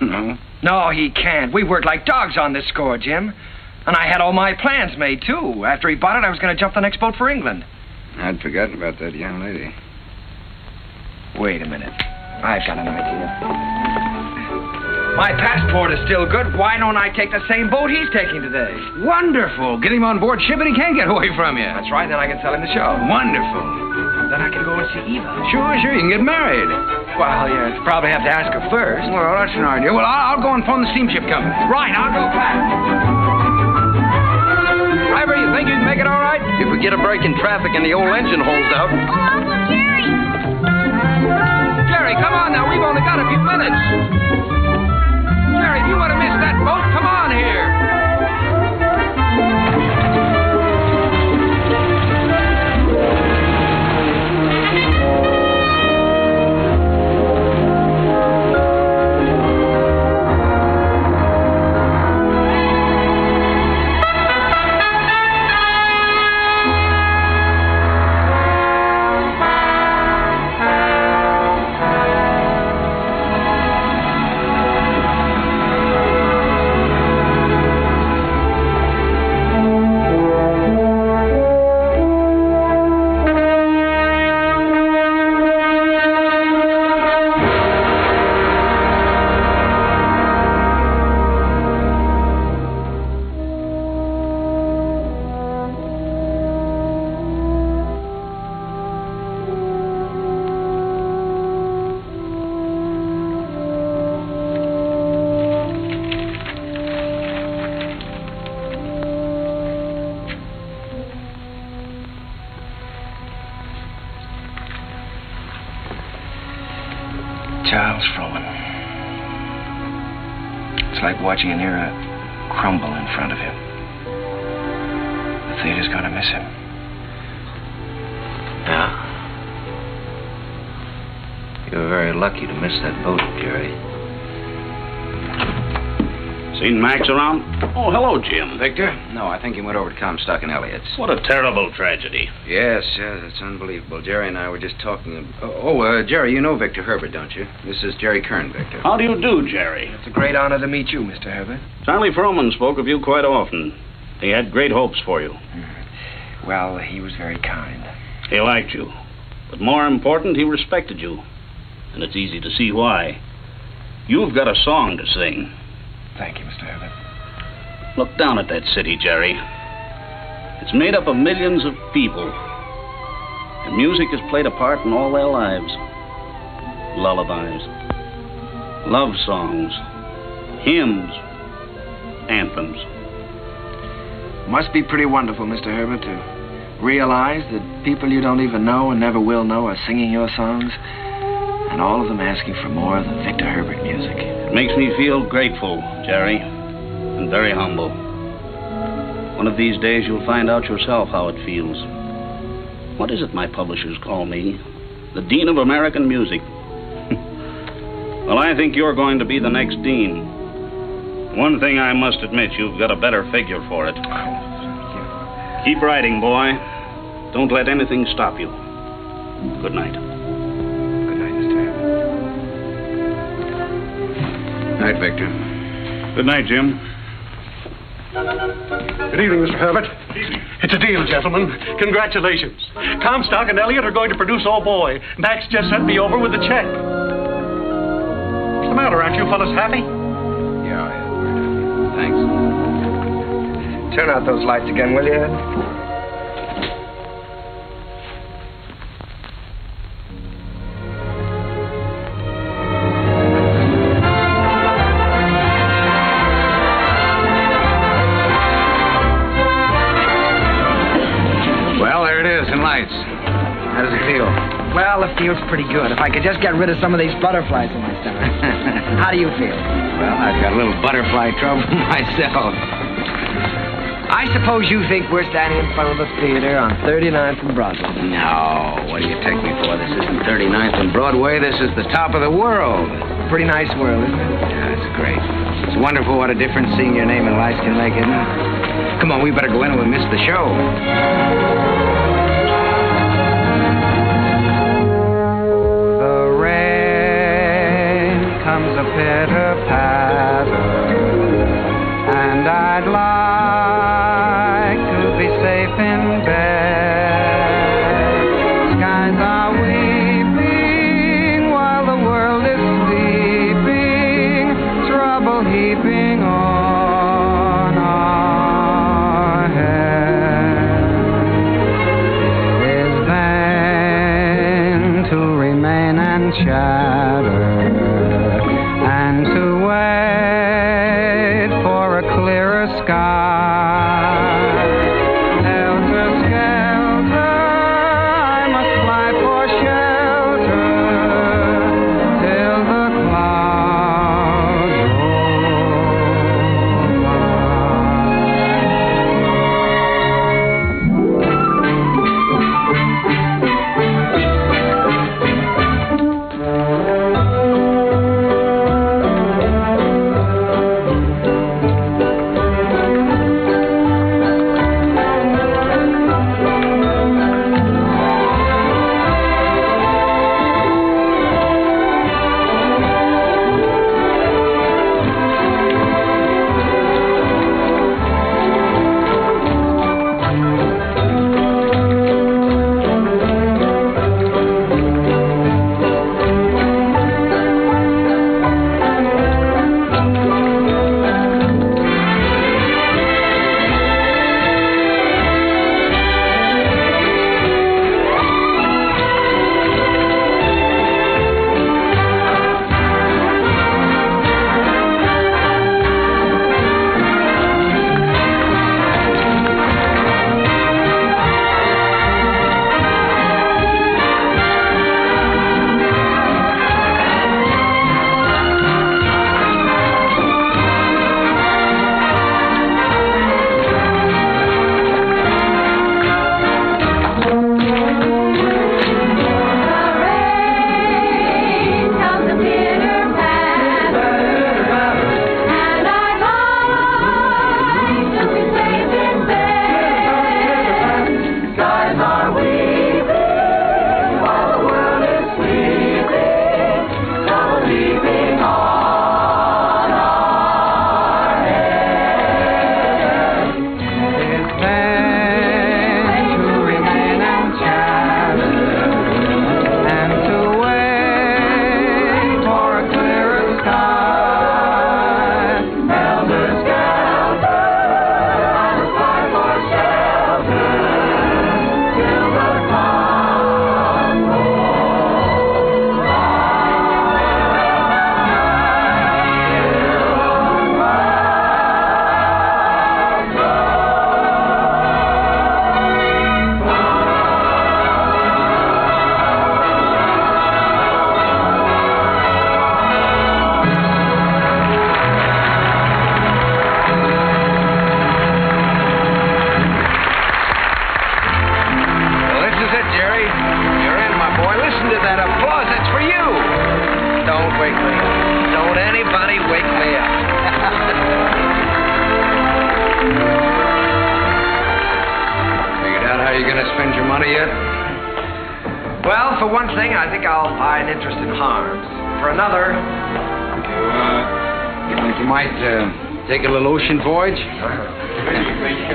No? No, he can't. We worked like dogs on this score, Jim. And I had all my plans made, too. After he bought it, I was going to jump the next boat for England. I'd forgotten about that young lady. Wait a minute. I've got an idea. My passport is still good. Why don't I take the same boat he's taking today? Wonderful. Get him on board ship and he can't get away from you. That's right. Then I can sell him the show. Wonderful. Then I can go and see Eva. Sure. You can get married. Well, you probably have to ask her first. Well, that's an idea. Well, I'll go and phone the steamship company. Right. I'll go back. Driver, you think you can make it all right? If we get a break in traffic and the old engine holds out. Oh, Uncle Jerry. Jerry, come on now. We've only got a few minutes. Jerry, if you want to miss that boat, come on here. Charles Froman. It's like watching an era crumble in front of him. The theater's gonna miss him. Yeah. You were very lucky to miss that boat, Jerry. Seen Max around? Oh, hello, Jim. Victor? No, I think he went over to Comstock and Elliott's. What a terrible tragedy. Yes, that's unbelievable. Jerry and I were just talking. Jerry, you know Victor Herbert, don't you? This is Jerry Kern, Victor. How do you do, Jerry? It's a great honor to meet you, Mr. Herbert. Charlie Froman spoke of you quite often. He had great hopes for you. Well, he was very kind. He liked you. But more important, he respected you. And it's easy to see why. You've got a song to sing. Thank you, Mr. Herbert. Look down at that city, Jerry. It's made up of millions of people. And music has played a part in all their lives. Lullabies, love songs, hymns, anthems. Must be pretty wonderful, Mr. Herbert, to realize that people you don't even know and never will know are singing your songs, and all of them asking for more of the Victor Herbert music. It makes me feel grateful, Jerry, and very humble. One of these days you'll find out yourself how it feels. What is it my publishers call me? The Dean of American Music. Well, I think you're going to be the next dean. One thing I must admit, you've got a better figure for it. Keep writing, boy. Don't let anything stop you. Good night. Good night, Mr. Herbert. Night, Victor. Good night, Jim. Good evening, Mr. Herbert. It's a deal, gentlemen. Congratulations. Comstock and Elliott are going to produce Oh Boy. Max just sent me over with the check. What's the matter? Aren't you fellas happy? Yeah, we're happy. Thanks. Turn out those lights again, will you, Ed? How does it feel? Well, it feels pretty good. If I could just get rid of some of these butterflies in my stomach. How do you feel? Well, I've got a little butterfly trouble myself. I suppose you think we're standing in front of the theater on 39th and Broadway. No, what do you take me for? This isn't 39th and Broadway. This is the top of the world. Pretty nice world, isn't it? Yeah, it's great. It's wonderful what a difference seeing your name in lights can make, isn't it? Come on, we better go in or we'll miss the show. Comes a pitter-patter, and I'd like to be safe in bed. Skies are weeping while the world is sleeping, trouble heaping on our heads. going to spend your money yet? Well, for one thing, I think I'll buy an interest in Harms. For another... You think you might take a little ocean voyage?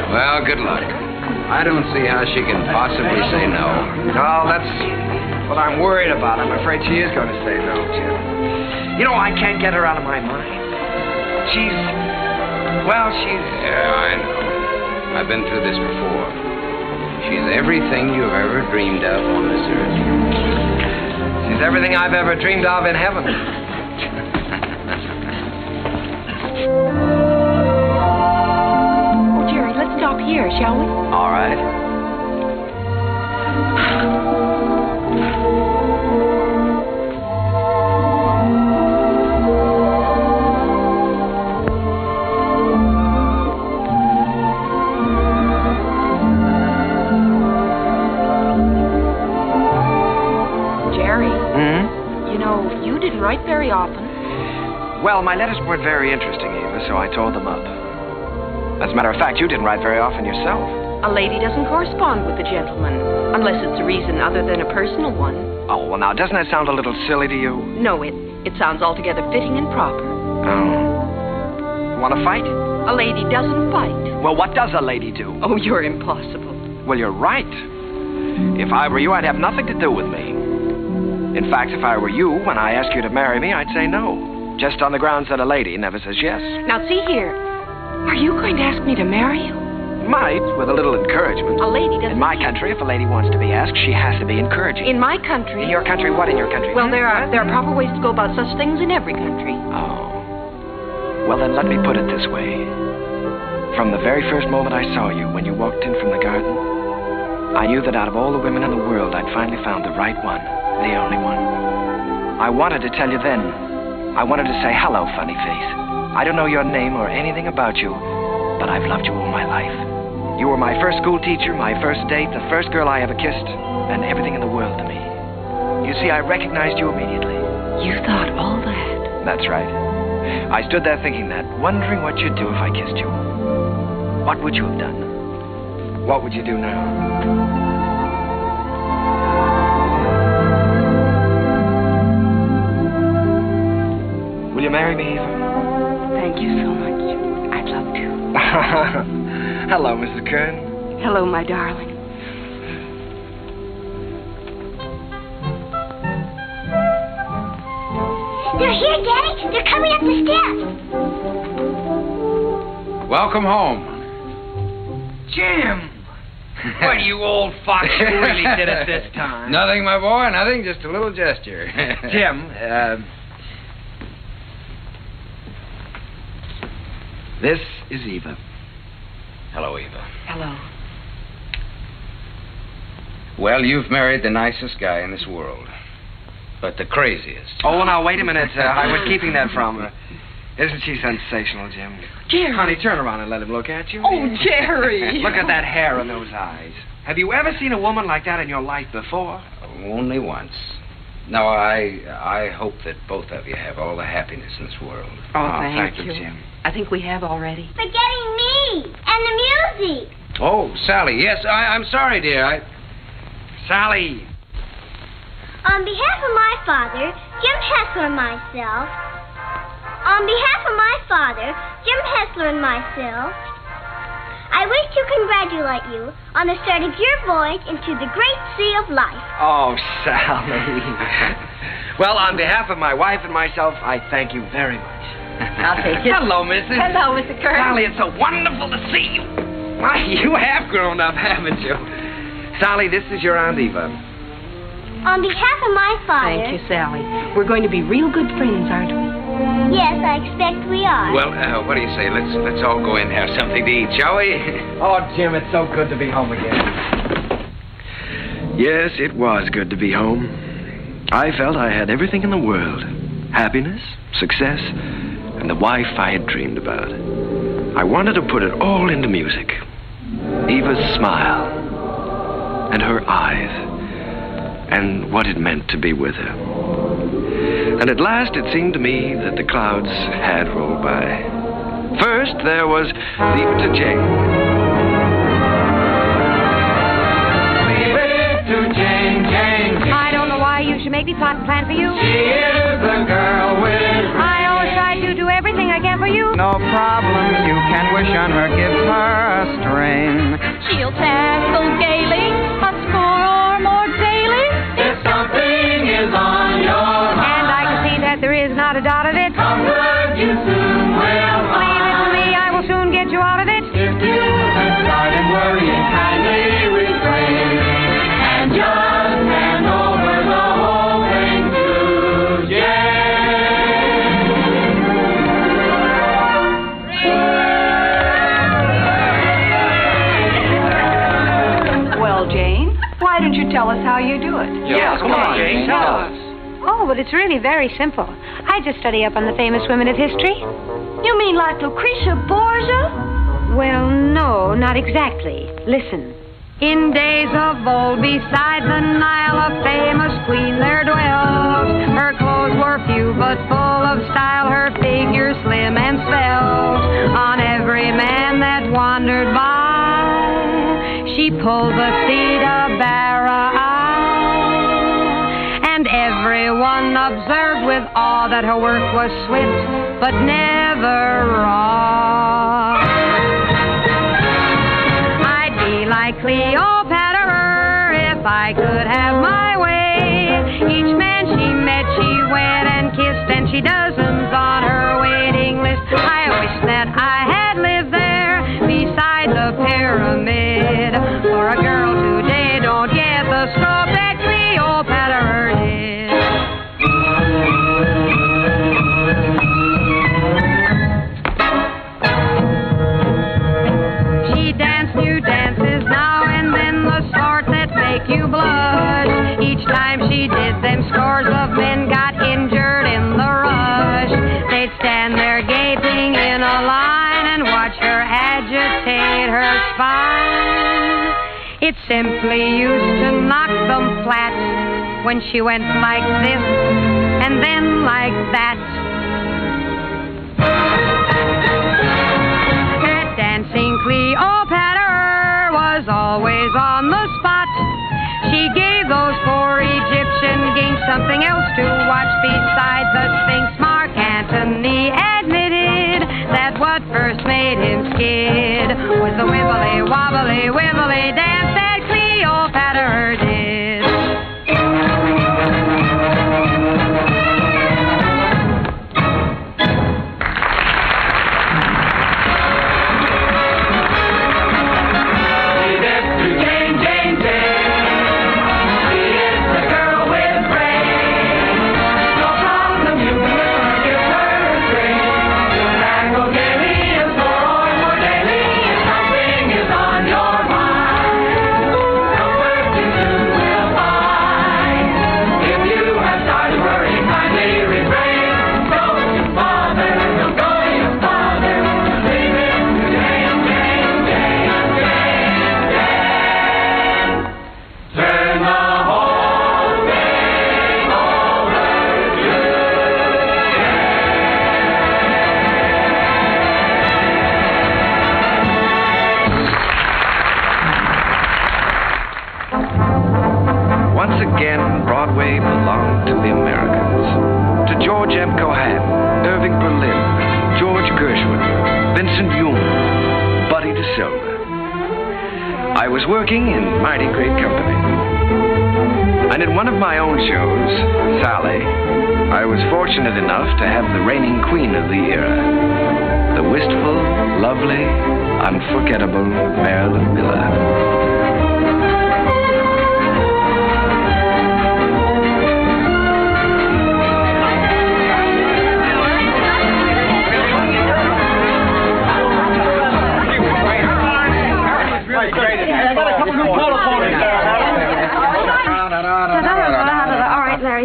Well, good luck. I don't see how she can possibly say no. No, that's what I'm worried about. I'm afraid she is going to say no, Jim. You know, I can't get her out of my mind. She's... Yeah, I know. I've been through this before. She's everything you've ever dreamed of on this earth. She's everything I've ever dreamed of in heaven. Oh, Jerry, let's stop here, shall we? All right. Write very often. Well, my letters weren't very interesting, Eva, so I tore them up. As a matter of fact, you didn't write very often yourself. A lady doesn't correspond with a gentleman, unless it's a reason other than a personal one. Oh, well, now, doesn't that sound a little silly to you? No, it sounds altogether fitting and proper. Oh. Want to fight? A lady doesn't fight. Well, what does a lady do? Oh, you're impossible. Well, you're right. If I were you, I'd have nothing to do with me. In fact, if I were you, when I ask you to marry me, I'd say no. Just on the grounds that a lady never says yes. Now, see here. Are you going to ask me to marry you? Might, with a little encouragement. A lady doesn't... In my country, if a lady wants to be asked, she has to be encouraging. In my country... In your country? What in your country? Well, there are proper ways to go about such things in every country. Oh. Well, then let me put it this way. From the very first moment I saw you, when you walked in from the garden, I knew that out of all the women in the world, I'd finally found the right one. The only one. I wanted to tell you then. I wanted to say, hello, funny face. I don't know your name or anything about you, but I've loved you all my life. You were my first school teacher, my first date, the first girl I ever kissed, and everything in the world to me. You see, I recognized you immediately. You thought all that? That's right. I stood there thinking that, wondering what you'd do if I kissed you. What would you have done? What would you do now? Will you marry me, Eva? Thank you so much. I'd love to. Hello, Mrs. Kern. Hello, my darling. They're here, Daddy. They're coming up the steps. Welcome home. Jim! What, you old fox, you really did it this time. Nothing, my boy, nothing, just a little gesture. Jim, this is Eva. Hello, Eva. Hello. Well, you've married the nicest guy in this world. But the craziest. Oh, now, wait a minute. I was keeping that from her. Isn't she sensational, Jim? Jerry. Honey, turn around and let him look at you. Oh, Jerry. Look at that hair and those eyes. Have you ever seen a woman like that in your life before? Only once. No, I hope that both of you have all the happiness in this world. Oh, thank you, Jim. I think we have already. Forgetting me and the music. Oh, Sally, yes, I'm sorry, dear. Sally. On behalf of my father, Jim Hessler and myself. On behalf of my father, Jim Hessler and myself, I wish to congratulate you on the start of your voyage into the great sea of life. Oh, Sally. Well, on behalf of my wife and myself, I thank you very much. I'll take it. Hello, Mrs. Hello, Mr. Kern. Sally, it's so wonderful to see you. Why, you have grown up, haven't you? Sally, this is your Aunt Eva. On behalf of my father... Thank you, Sally. We're going to be real good friends, aren't we? Yes, I expect we are. Well, what do you say? Let's all go in and have something to eat, shall we? Oh, Jim, it's so good to be home again. Yes, it was good to be home. I felt I had everything in the world. Happiness, success, and the wife I had dreamed about. I wanted to put it all into music. Eva's smile, and her eyes, and what it meant to be with her. And at last it seemed to me that the clouds had rolled by. First, there was Leave It to Jane. plot and plan for you. She is the girl with brains. I always try to do everything I can for you. No problem, you can wish on her, gives her a strain. She'll tackle gaily, a score or more daily. If something is on your mind, And I can see that there is not a dot of it. comfort you soon will find. Leave it to me, I will soon get you out of it. If you have started worrying, kindly refrain. And just hand over the whole thing to Well, Jane, why don't you tell us how you do it? Yeah, come on, Jane, tell us. Oh, but it's really very simple. I just study up on the famous women of history. You mean like Lucretia Borgia? Well, no, not exactly. Listen. In days of old, beside the Nile, a famous queen there dwelt. Her clothes were few, but full of style, her figure slim and svelte. On every man that wandered by, she pulled the Theda Bara eye. And everyone observed with awe that her work was swift, but never raw. Like Cleopatra, if I could have my way. Each man she met, she wed and kissed, and she dozens on her waiting list. I wish that I had lived there beside the pyramid. For a girl today don't get the scope that Cleopatra did. She danced new dances now and then, the sort that make you blush. Each time she did them, scores of men got injured in the rush. They'd stand there gaping in a line and watch her agitate her spine. It simply used to knock them flat when she went like this and then like that. That dancing Cleopatra was always on the spot. She gave those poor Egyptian kings something else to watch besides the Sphinx. Mark Antony admitted that what first made him skid was the wibbly wobbly wibbly dance that Cleopatra did. Broadway belonged to the Americans. To George M. Cohan, Irving Berlin, George Gershwin, Vincent Yoon, Buddy DeSilva. I was working in mighty great company. And in one of my own shows, Sally, I was fortunate enough to have the reigning queen of the era, the wistful, lovely, unforgettable Marilyn Miller.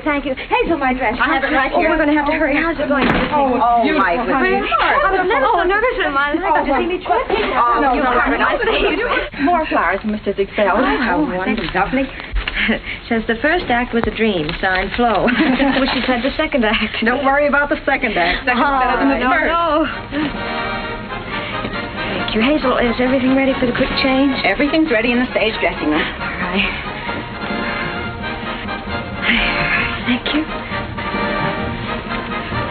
Thank you. Hazel, my dress. I have it right here. Oh, we're going to have to hurry. How's it going? My goodness. I'm nervous in mine. Did you see me quit? No, you don't have it. I see. More flowers from Mr. Ziegfeld. How wonderful. Lovely. Says the first act was a dream, signed Flo. Wish she'd said the second act. Don't worry about the second act. Second's better than the first. No. Thank you. Hazel, is everything ready for the quick change? Everything's ready in the stage dressing room. All right. Thank you.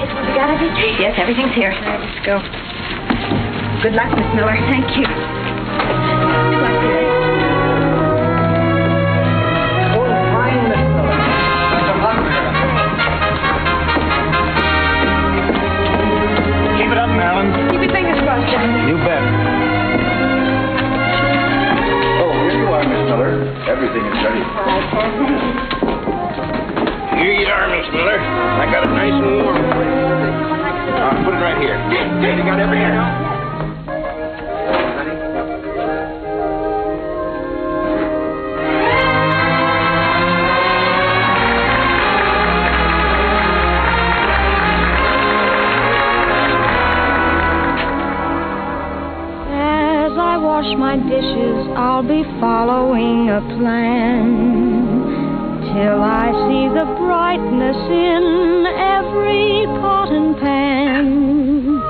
Have you got everything? Yes, everything's here. All right, let's go. Good luck, Miss Miller. Thank you. Good luck, dear. Oh, fine, Miss Miller. Some luck, keep it up, Marilyn. Keep your fingers crossed, John. You bet. Oh, here you are, Miss Miller. Everything is ready. Here you are, Miss Miller. I got it nice and warm for you. Put it right here. You got everything now? As I wash my dishes, I'll be following a plan. Till I see the brightness in every pot and pan.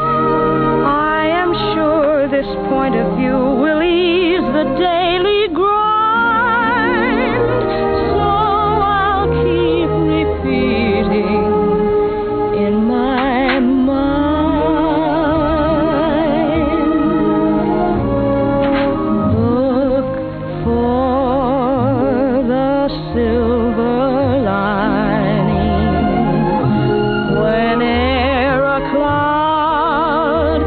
I am sure this point of view will ease the daily grind. So I'll keep repeating in my mind. Look for the silver lining whene'er a cloud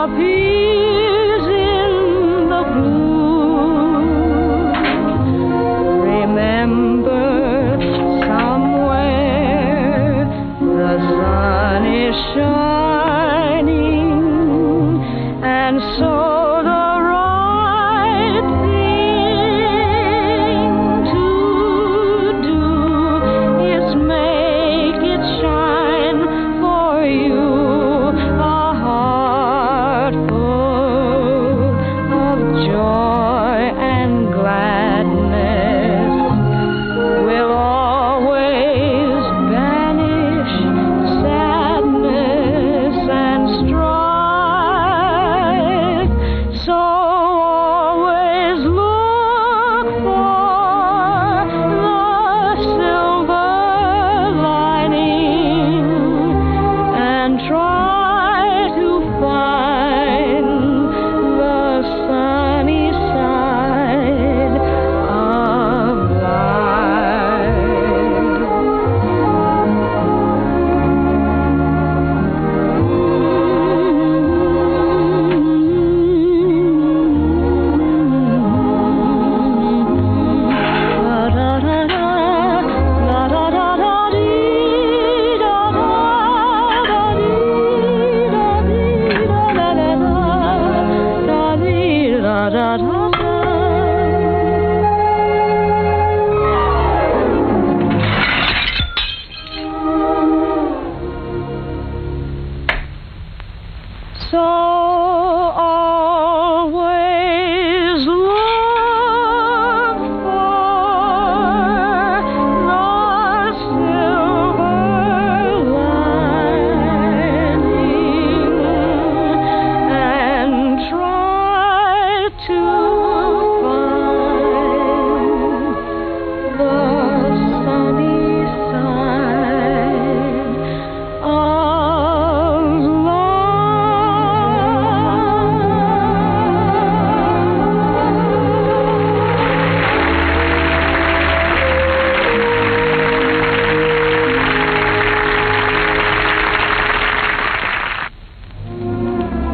appears in the blue. Remember, somewhere the sun is shining, and so the right thing to do is make it shine for you. A heart full of joy and gladness will always banish sadness and strife. So always look for the silver lining and try to find the sunny side of So always look for the silver lining and try to find the sunny side of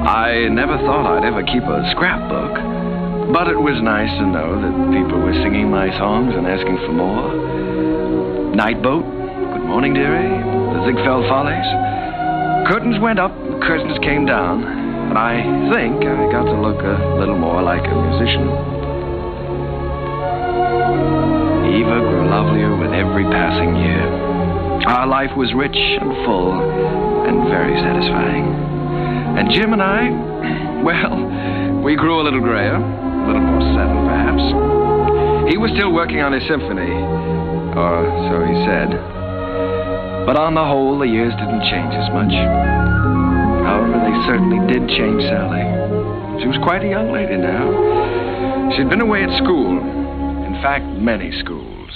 I never thought I'd ever keep a scrapbook, but it was nice to know that people were singing my songs and asking for more. Night Boat, Good Morning Dearie, the Ziegfeld Follies. Curtains went up, curtains came down, and I think I got to look a little more like a musician. Eva grew lovelier with every passing year. Our life was rich and full and very satisfying. And Jim and I, well, we grew a little grayer, a little more settled, perhaps. He was still working on his symphony, or so he said. But on the whole, the years didn't change as much. However, they certainly did change Sally. She was quite a young lady now. She'd been away at school. In fact, many schools.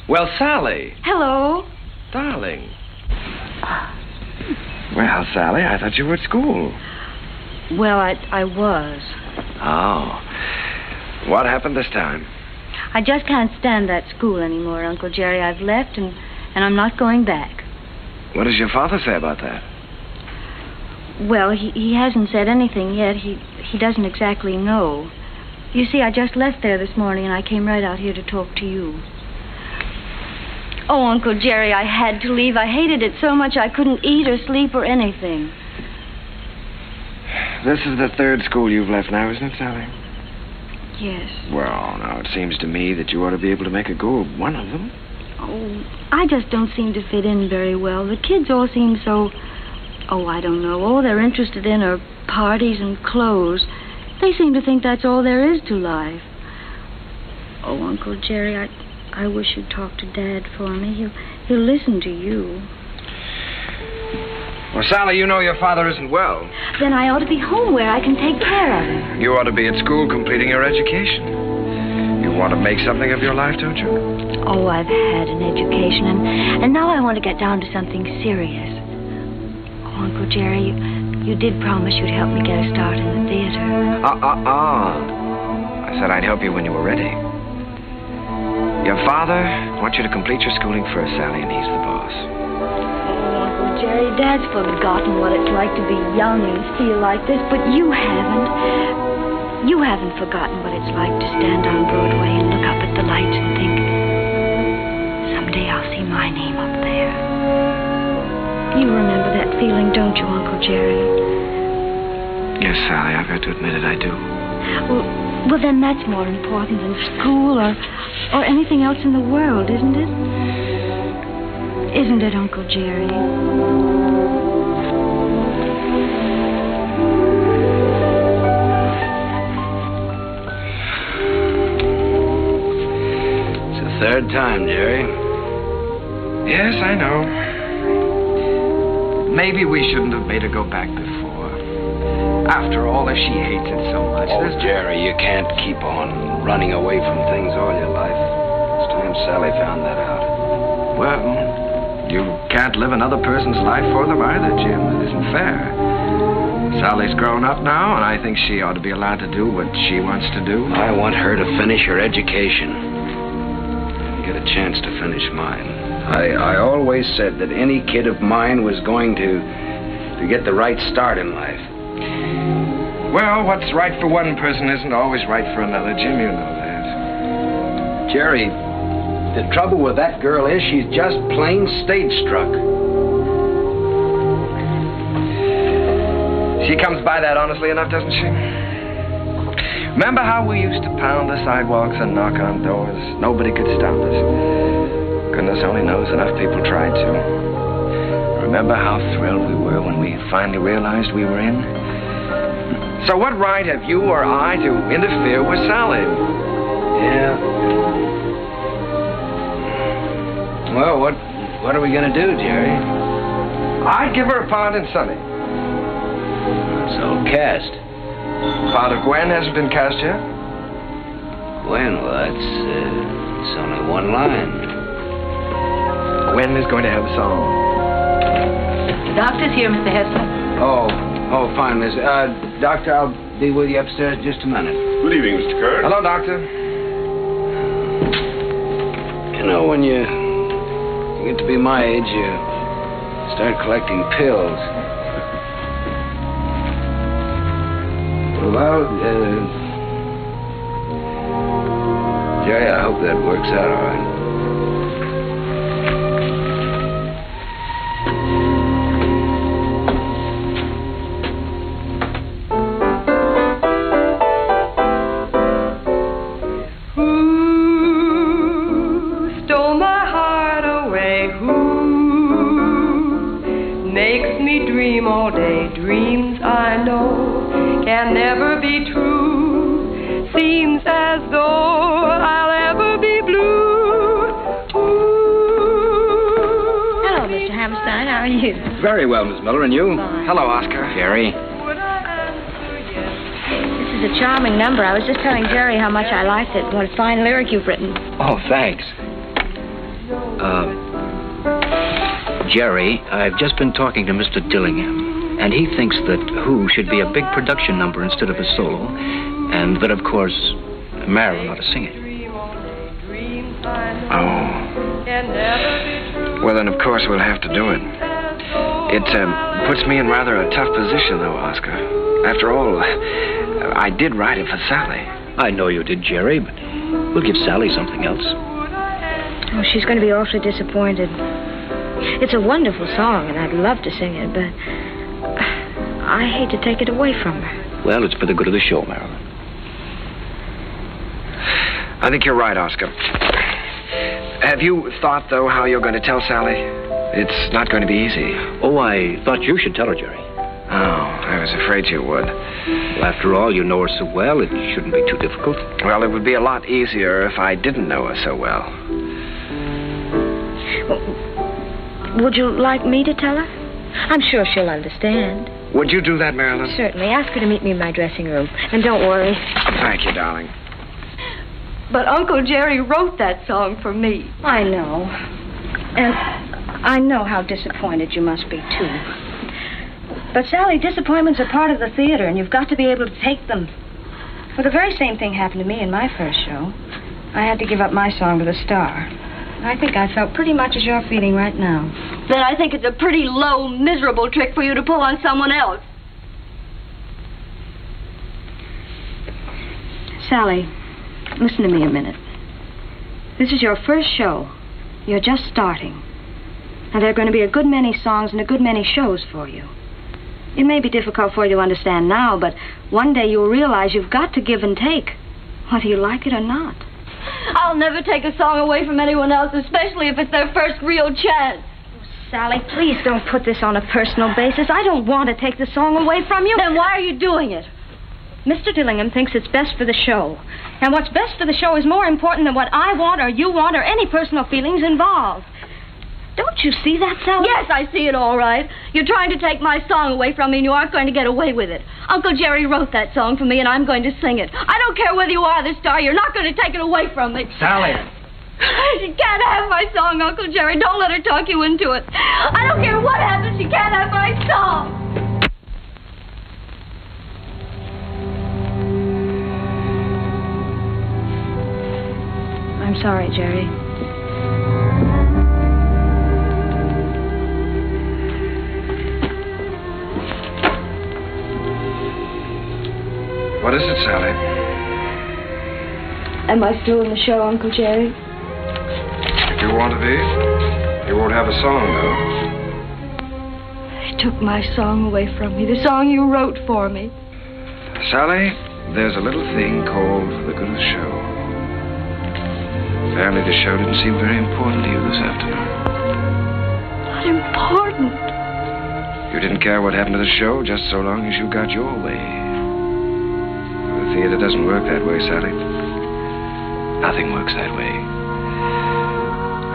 Well, Sally. Hello. Darling. Well, Sally, I thought you were at school. Well, I was. Oh. What happened this time? I just can't stand that school anymore, Uncle Jerry. I've left, and I'm not going back. What does your father say about that? Well, he hasn't said anything yet. He doesn't exactly know. You see, I just left there this morning, and I came right out here to talk to you. Oh, Uncle Jerry, I had to leave. I hated it so much I couldn't eat or sleep or anything. This is the third school you've left now, isn't it, Sally? Yes. Well, now, it seems to me that you ought to be able to make a go of one of them. Oh, I just don't seem to fit in very well. The kids all seem so... Oh, I don't know. All they're interested in are parties and clothes. They seem to think that's all there is to life. Oh, Uncle Jerry, I wish you'd talk to Dad for me. He'll listen to you. Well, Sally, you know your father isn't well. Then I ought to be home where I can take care of him. You ought to be at school completing your education. You want to make something of your life, don't you? Oh, I've had an education, and now I want to get down to something serious. Oh, Uncle Jerry, you did promise you'd help me get a start in the theater. I said I'd help you when you were ready. Your father wants you to complete your schooling first, Sally, and he's the boss. Oh, Uncle Jerry, Dad's forgotten what it's like to be young and feel like this, but you haven't. You haven't forgotten what it's like to stand on Broadway and look up at the lights and think, someday I'll see my name up there. You remember that feeling, don't you, Uncle Jerry? Yes, Sally, I've got to admit it, I do. Well, then that's more important than school or anything else in the world, isn't it? Isn't it, Uncle Jerry? It's the third time, Jerry. Yes, I know. Maybe we shouldn't have made her go back before. After all, if she hates it so much. Oh, Jerry, you can't keep on running away from things all your life. It's time Sally found that out. Well, you can't live another person's life for them either, Jim. It isn't fair. Sally's grown up now, and I think she ought to be allowed to do what she wants to do. I want her to finish her education and get a chance to finish mine. I always said that any kid of mine was going to get the right start in life. Well, what's right for one person isn't always right for another, Jim. You know that. Jerry, the trouble with that girl is she's just plain stage-struck. She comes by that honestly enough, doesn't she? Remember how we used to pound the sidewalks and knock on doors? Nobody could stop us. Goodness only knows enough people tried to. Remember how thrilled we were when we finally realized we were in? So what right have you or I to interfere with Sally? Yeah. Well, what are we going to do, Jerry? I'd give her a part in Sonny. So cast. Part of Gwen hasn't been cast yet? Gwen, well, it's only one line. Gwen is going to have a song. The doctor's here, Mr. Hester. Oh, fine, Miss. Doctor, I'll be with you upstairs in just a minute. Good evening, Mr. Kerr. Hello, Doctor. You know, when you get to be my age, you start collecting pills. Well, Jerry, I hope that works out all right. All day, dreams I know can never be true. Seems as though I'll ever be blue. Hello, Mr. Hammerstein. How are you? Very well, Miss Miller, and you? Fine. Hello, Oscar. Jerry. This is a charming number. I was just telling Jerry how much I liked it. What a fine lyric you've written. Oh, thanks. Jerry, I've just been talking to Mr. Dillingham, and he thinks that Who should be a big production number instead of a solo, and that, of course, Marilyn ought to sing it. Oh. Well, then, of course, we'll have to do it. It puts me in rather a tough position, though, Oscar. After all, I did write it for Sally. I know you did, Jerry, but we'll give Sally something else. Oh, she's going to be awfully disappointed. It's a wonderful song, and I'd love to sing it, but I hate to take it away from her. Well, it's for the good of the show, Marilyn. I think you're right, Oscar. Have you thought, though, how you're going to tell Sally? It's not going to be easy. Oh, I thought you should tell her, Jerry. Oh, I was afraid you would. Well, after all, you know her so well, it shouldn't be too difficult. Well, it would be a lot easier if I didn't know her so well. Would you like me to tell her? I'm sure she'll understand. Would you do that, Marilyn? Certainly. Ask her to meet me in my dressing room. And don't worry. Thank you, darling. But Uncle Jerry wrote that song for me. I know. And I know how disappointed you must be, too. But, Sally, disappointments are part of the theater, and you've got to be able to take them. Well, the very same thing happened to me in my first show. I had to give up my song to the star. I think I felt pretty much as you're feeling right now. Then I think it's a pretty low, miserable trick for you to pull on someone else. Sally, listen to me a minute. This is your first show. You're just starting. And there are going to be a good many songs and a good many shows for you. It may be difficult for you to understand now, but one day you'll realize you've got to give and take, whether you like it or not. I'll never take a song away from anyone else, especially if it's their first real chance. Sally, please don't put this on a personal basis. I don't want to take the song away from you. Then why are you doing it? Mr. Dillingham thinks it's best for the show. And what's best for the show is more important than what I want or you want or any personal feelings involved. Don't you see that, Sally? Yes, I see it all right. You're trying to take my song away from me, and you aren't going to get away with it. Uncle Jerry wrote that song for me, and I'm going to sing it. I don't care whether you are the star. You're not going to take it away from me. Sally. She can't have my song, Uncle Jerry. Don't let her talk you into it. I don't care what happens. She can't have my song. I'm sorry, Jerry. What is it, Sally? Am I still in the show, Uncle Jerry? If you want to be. You won't have a song, though. They took my song away from me, the song you wrote for me. Sally, there's a little thing called the good of the show. Apparently the show didn't seem very important to you this afternoon. Not important? You didn't care what happened to the show just so long as you got your way. The theater doesn't work that way, Sally. Nothing works that way.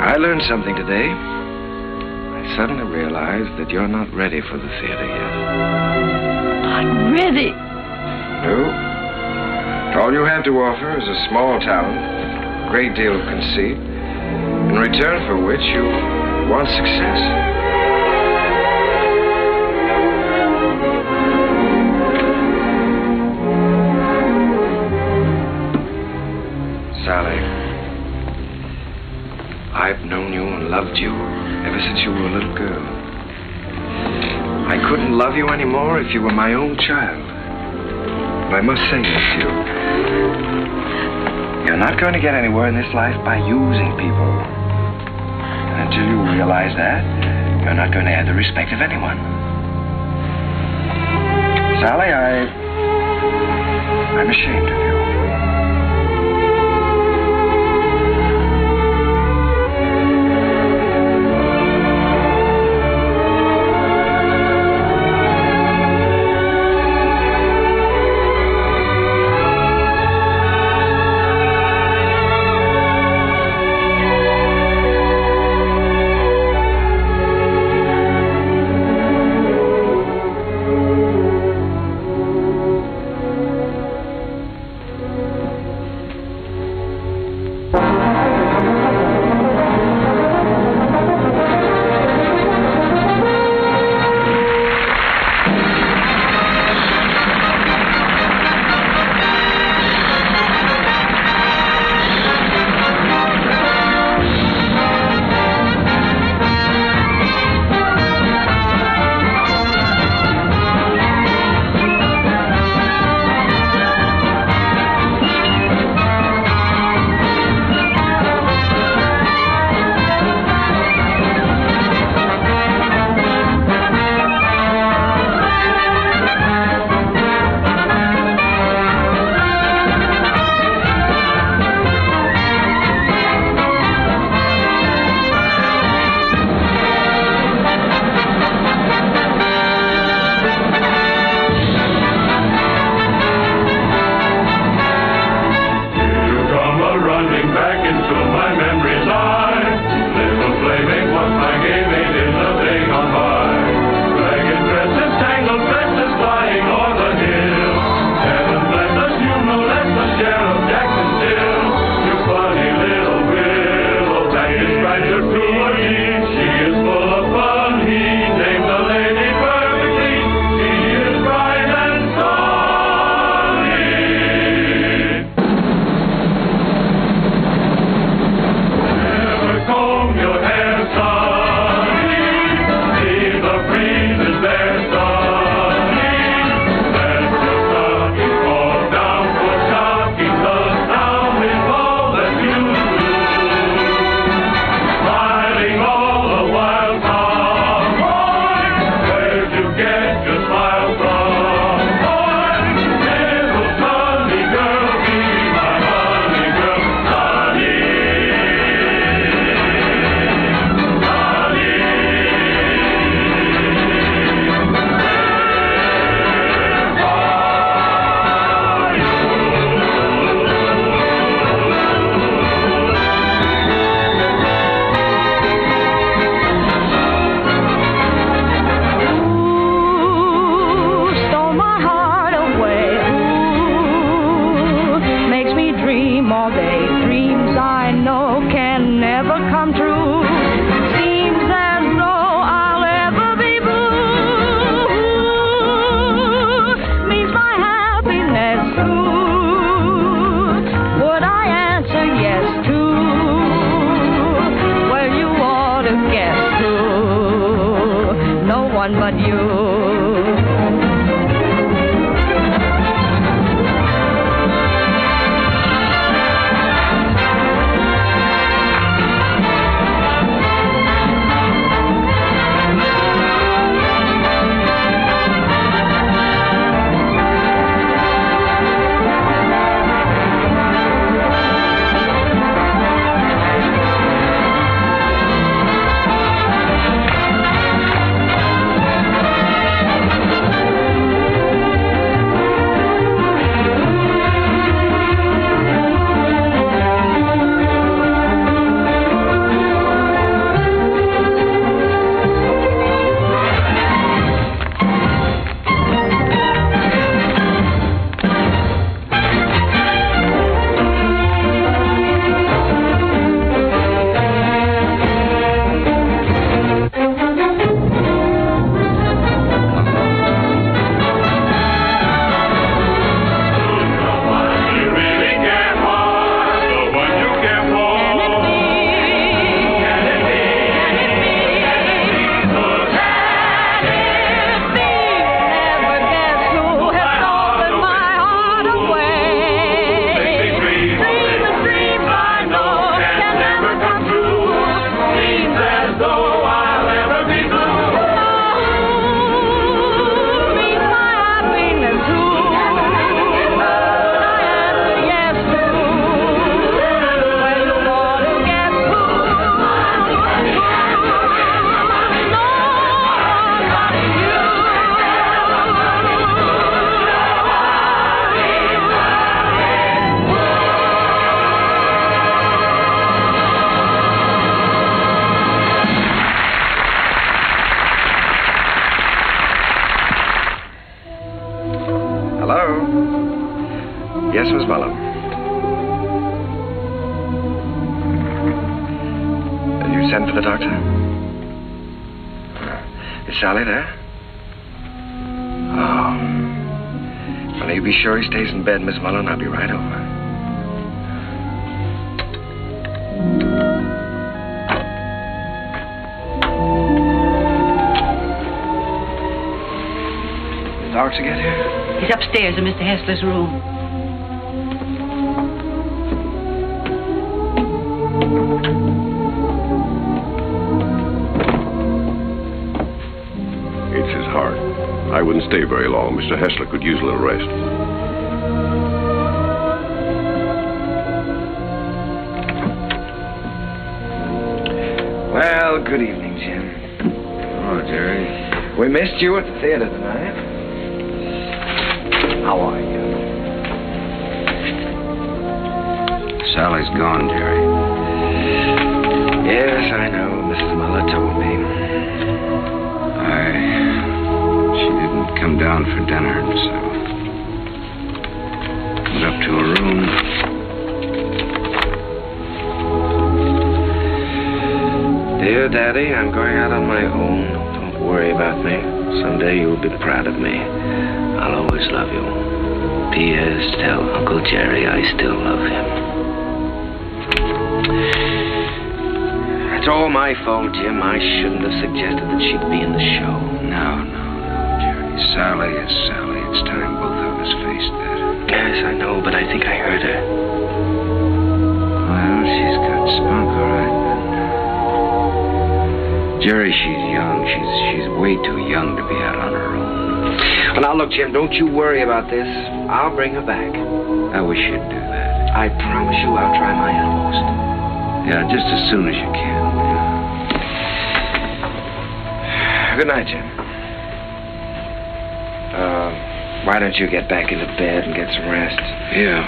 I learned something today. I suddenly realized that you're not ready for the theater yet. Not ready? No. All you have to offer is a small talent, a great deal of conceit, in return for which you want success. Sally, I've known you and loved you ever since you were a little girl. I couldn't love you anymore if you were my own child. But I must say this to you. You're not going to get anywhere in this life by using people. And until you realize that, you're not going to have the respect of anyone. Sally, I'm ashamed of you. Yes, Miss Mullin. You sent for the doctor? Is Sally there? Oh. Well, you be sure he stays in bed, Miss Mullin. I'll be right over. The doctor get here? He's upstairs in Mr. Hessler's room. It's his heart. I wouldn't stay very long. Mr. Hessler could use a little rest. Well, good evening, Jim. Oh, Jerry. We missed you at the theater tonight. How are you? Sally's gone, Jerry. Yes, I know. Mrs. Muller told me. She didn't come down for dinner, so went up to her room. Dear Daddy, I'm going out on my own. Don't worry about me. Someday you'll be proud of me. I'll always love you. P.S. Tell Uncle Jerry I still love him. It's all my fault, Jim. I shouldn't have suggested that she'd be in the show. No, Jerry. Sally is Sally. It's time both of us faced that. Yes, I know, but I think I heard her. Well, she's got spunk, all right. Jerry, she's young. She's way too young to be out on her own. Well, now, look, Jim, don't you worry about this. I'll bring her back. I wish you'd do that. I promise you I'll try my utmost. Yeah, just as soon as you can. Good night, Jim. Why don't you get back into bed and get some rest? Yeah.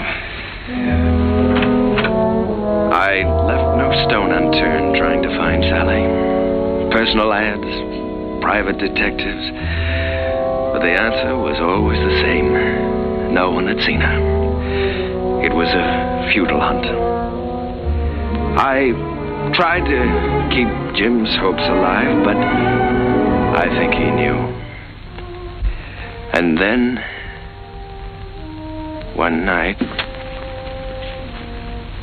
I left no stone unturned trying to find Sally. Personal ads, private detectives. But the answer was always the same. No one had seen her. It was a futile hunt. I tried to keep Jim's hopes alive, but I think he knew. And then, one night...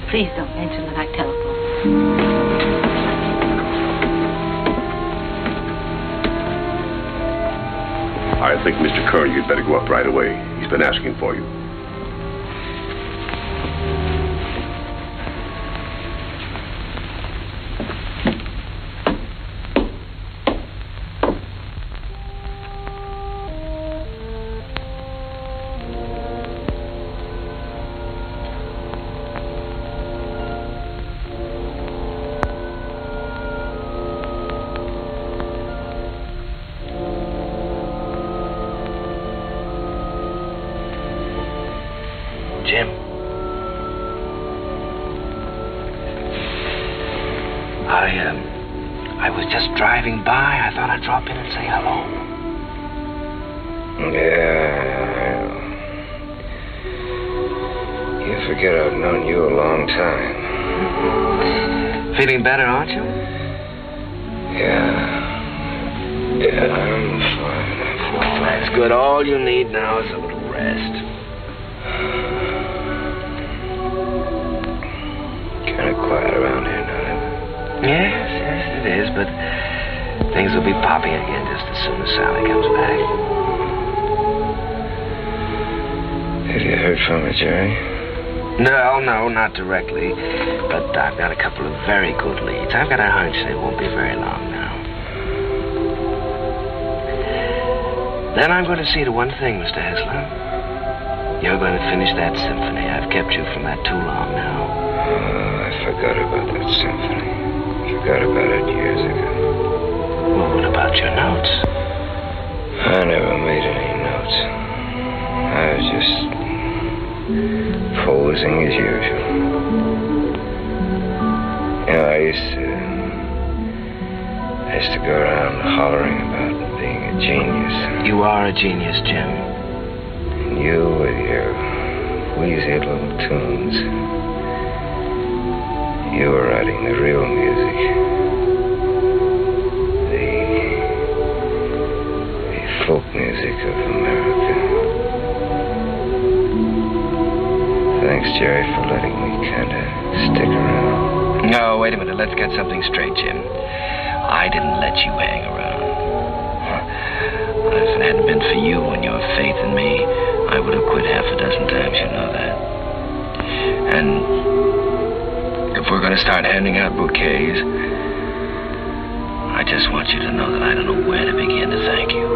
Please don't mention that I telephoned. I think, Mr. Kern, you'd better go up right away. He's been asking for you. Jim. I was just driving by. I thought I'd drop in and say hello. Yeah. You forget I've known you a long time. Feeling better, aren't you? Yeah, I'm fine. Oh, that's good. All you need now is a little rest. Kind of quiet around here now. Yes, it is, but things will be popping again just as soon as Sally comes back. Have you heard from her, Jerry? No, not directly. But I've got a couple of very good leads. I've got a hunch they won't be very long now. Then I'm going to see to one thing, Mr. Hessler. You're going to finish that symphony. I've kept you from that too long now. Oh, I forgot about that symphony. Forgot about it years ago. Well, what about your notes? I never made any notes. I was just posing as usual. You know, I used to go around hollering about being a genius. You are a genius, Jim. And you with your wheezy little tunes. You were writing the real music. The folk music of America. Thanks, Jerry, for letting me kind of stick around. No, wait a minute. Let's get something straight, Jim. I didn't let you hang around. If it hadn't been for you and your faith in me, I would have quit half a dozen times, you know that. And if we're going to start handing out bouquets, I just want you to know that I don't know where to begin to thank you.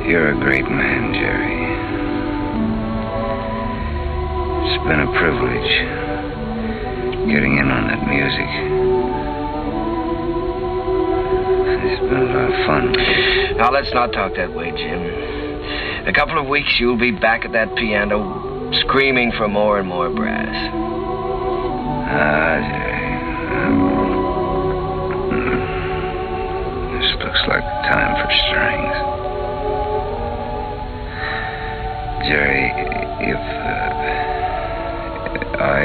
You're a great man, Jerry. It's been a privilege getting in on that music. It's been a lot of fun. Now, let's not talk that way, Jim. In a couple of weeks, you'll be back at that piano, screaming for more and more brass. This looks like time for strings. Jerry, if I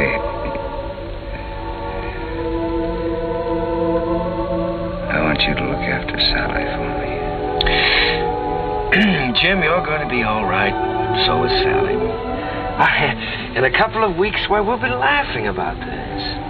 want you to look after Sally for me. Jim, you're going to be all right. So is Sally. In a couple of weeks, why, we'll be laughing about this.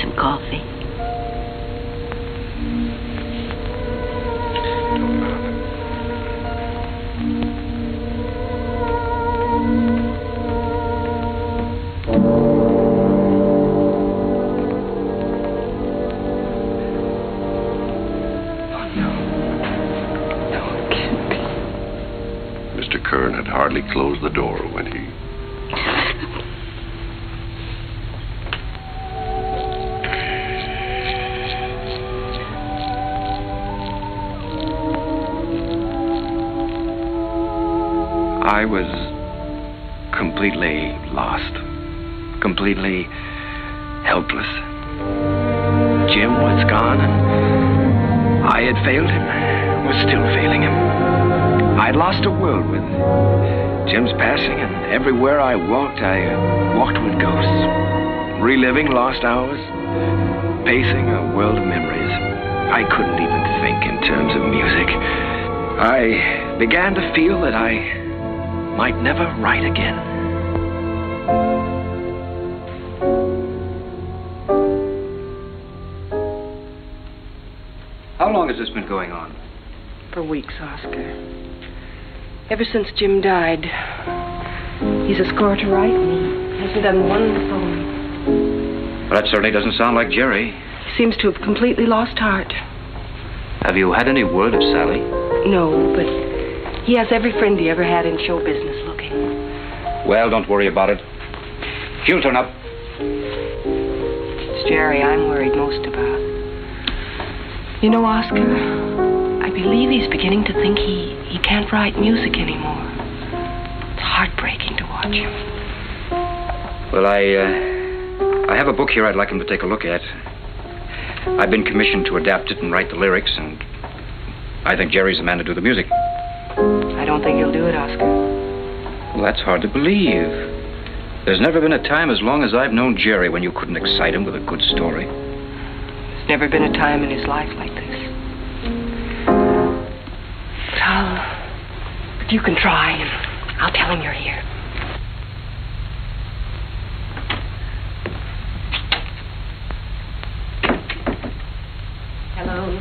Some coffee. Mr. Kern had hardly closed the door when he... I was completely lost, completely helpless. Jim was gone, and I had failed him, was still failing him. I'd lost a world with Jim's passing, and everywhere I walked with ghosts, reliving lost hours, pacing a world of memories. I couldn't even think in terms of music. I began to feel that I might never write again. How long has this been going on? For weeks, Oscar. Ever since Jim died. He's a score to write, and he hasn't done one poem. Well, that certainly doesn't sound like Jerry. He seems to have completely lost heart. Have you had any word of Sally? No, but he has every friend he ever had in show business looking. Well, don't worry about it. He'll turn up. It's Jerry I'm worried most about. You know, Oscar, I believe he's beginning to think he can't write music anymore. It's heartbreaking to watch him. Well, I have a book here I'd like him to take a look at. I've been commissioned to adapt it and write the lyrics, and I think Jerry's the man to do the music. I don't think he'll do it, Oscar. Well, that's hard to believe. There's never been a time as long as I've known Jerry when you couldn't excite him with a good story. There's never been a time in his life like this. But you can try, and I'll tell him you're here. Hello.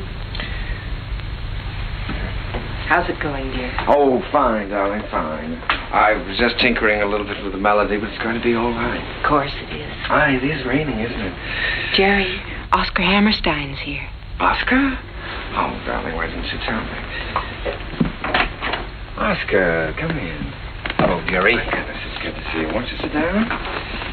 How's it going, dear? Oh, fine, darling, fine. I was just tinkering a little bit with the melody, but it's going to be all right. Of course it is. It is raining, isn't it? Jerry, Oscar Hammerstein's here. Oscar? Oh, darling, why didn't you tell me? Oscar, come in. Hello, Jerry. My goodness, it's good to see you. Won't you sit down?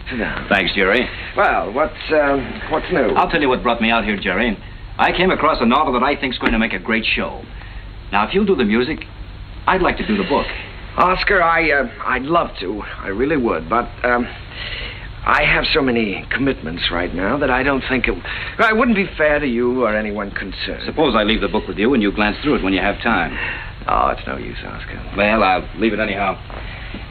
Sit down. Thanks, Jerry. Well, what's new? I'll tell you what brought me out here, Jerry. I came across a novel that I think's going to make a great show. Now, if you'll do the music, I'd like to do the book. Oscar, I'd love to. I really would, but, I have so many commitments right now that I don't think it wouldn't be fair to you or anyone concerned. Suppose I leave the book with you and you glance through it when you have time. Oh, it's no use, Oscar. Well, I'll leave it anyhow.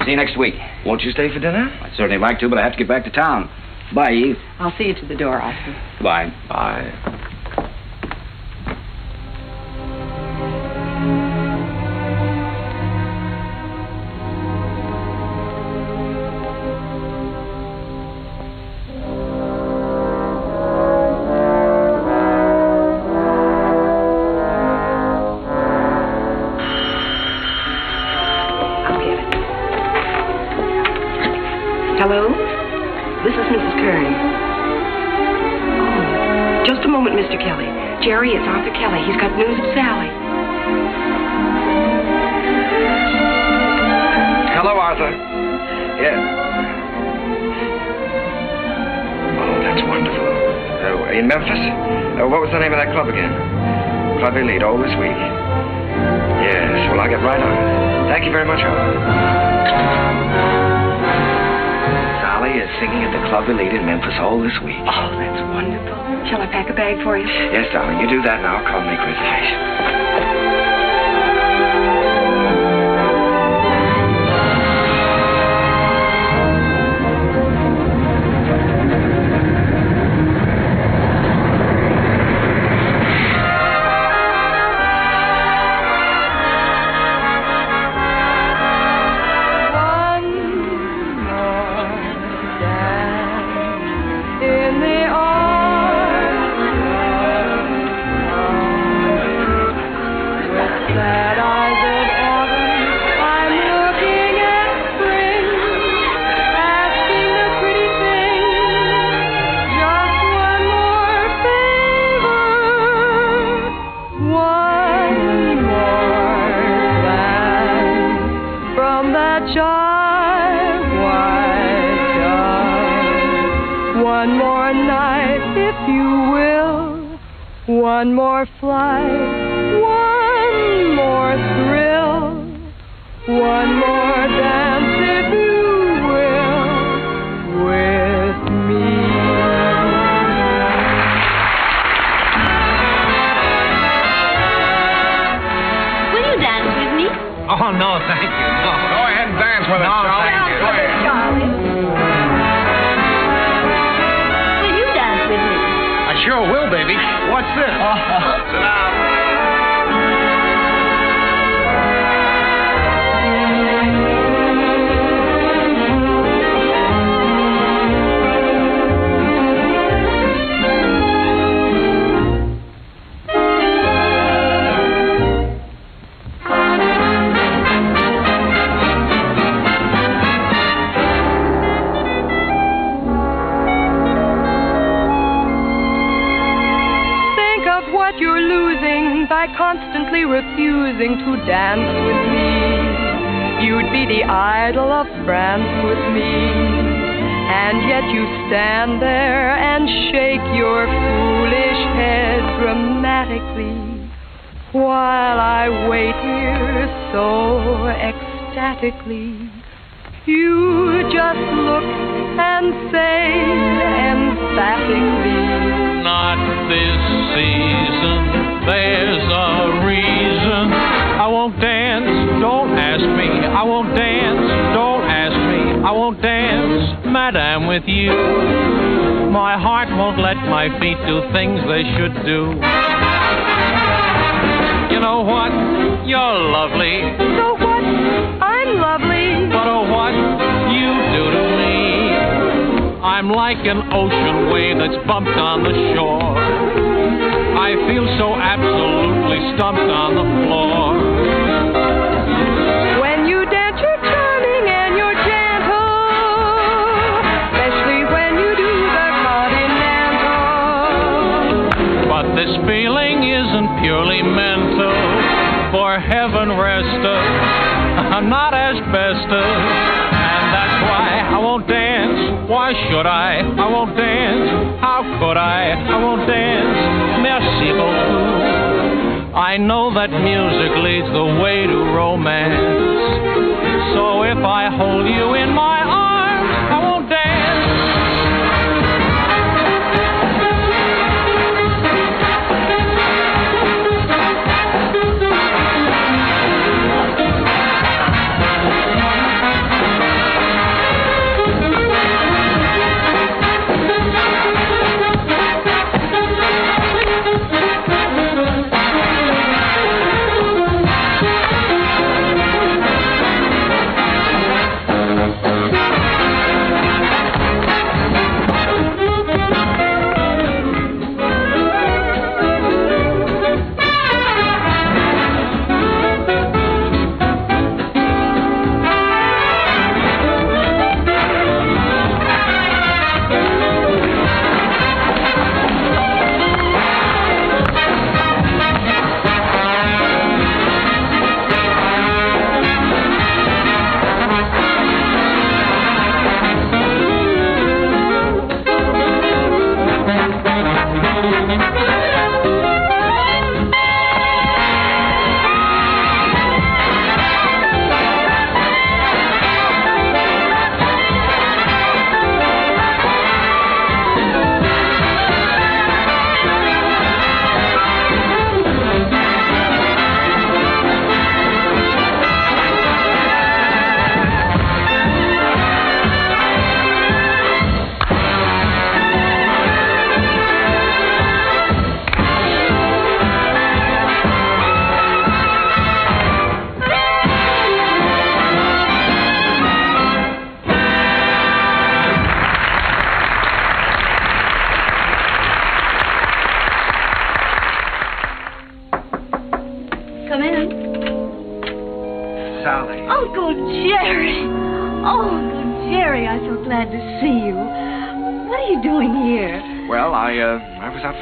See you next week. Won't you stay for dinner? I'd certainly like to, but I have to get back to town. Bye, Eve. I'll see you to the door, Oscar. Bye. Bye. Hello? This is Mrs. Kern. Oh, just a moment, Mr. Kelly. Jerry, it's Arthur Kelly. He's got news of Sally. Hello, Arthur. Yeah. Oh, that's wonderful. In Memphis? What was the name of that club again? Club Elite, all this week. Yes, well, I'll get right on it. Thank you very much, Arthur. Sally is singing at the Club Elite in Memphis all this week. Oh, that's wonderful. Shall I pack a bag for you? Yes, darling, you do that and I'll call and make reservations. One more night, if you will. One more flight. One more thrill. One more dance, if you will, with me. Will you dance with me? Oh, no, thank you. No. Go ahead and dance with us, No, Charlie. thank you. Go ahead. Will you dance with me? I sure will, baby. What's this? Sit down. By constantly refusing to dance with me. You'd be the idol of France with me, and yet you stand there and shake your foolish head dramatically, while I wait here so ecstatically. You just look and say emphatically, not this season. There's a reason I won't dance, don't ask me. I won't dance, don't ask me. I won't dance, madam, with you. My heart won't let my feet do things they should do. You know what? You're lovely. So what? I'm lovely. But oh, what you do to me. I'm like an ocean wave that's bumped on the shore. I feel so absolutely stumped on the floor. asbestos. And that's why I won't dance. Why should I? I won't dance. How could I? I won't dance. Merci beaucoup. I know that music leads the way to romance. So if I hold you in my arms, I won't dance.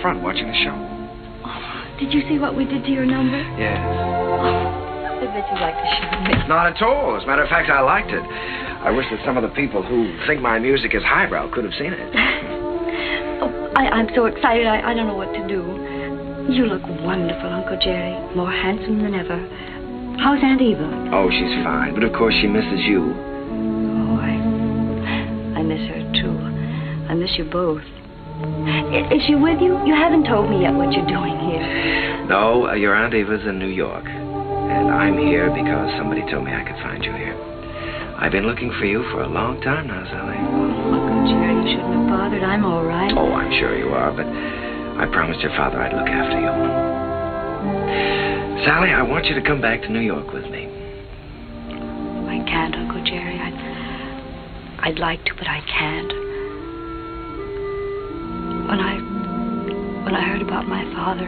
Front watching the show. Oh, did you see what we did to your number? Yes. Oh, I bet you'd like to show me. Not at all. As a matter of fact, I liked it. I wish that some of the people who think my music is highbrow could have seen it. Oh, I'm so excited, I don't know what to do. You look wonderful, Uncle Jerry. More handsome than ever. How's Aunt Eva? Oh, she's fine. But of course she misses you. Oh, I miss her, too. I miss you both. Is she with you? You haven't told me yet what you're doing here. No, your Aunt Eva's in New York. And I'm here because somebody told me I could find you here. I've been looking for you for a long time now, Sally. Oh, Uncle Jerry, you shouldn't have bothered. I'm all right. Oh, I'm sure you are, but I promised your father I'd look after you. Sally, I want you to come back to New York with me. I can't, Uncle Jerry. I'd like to, but I can't. When I heard about my father,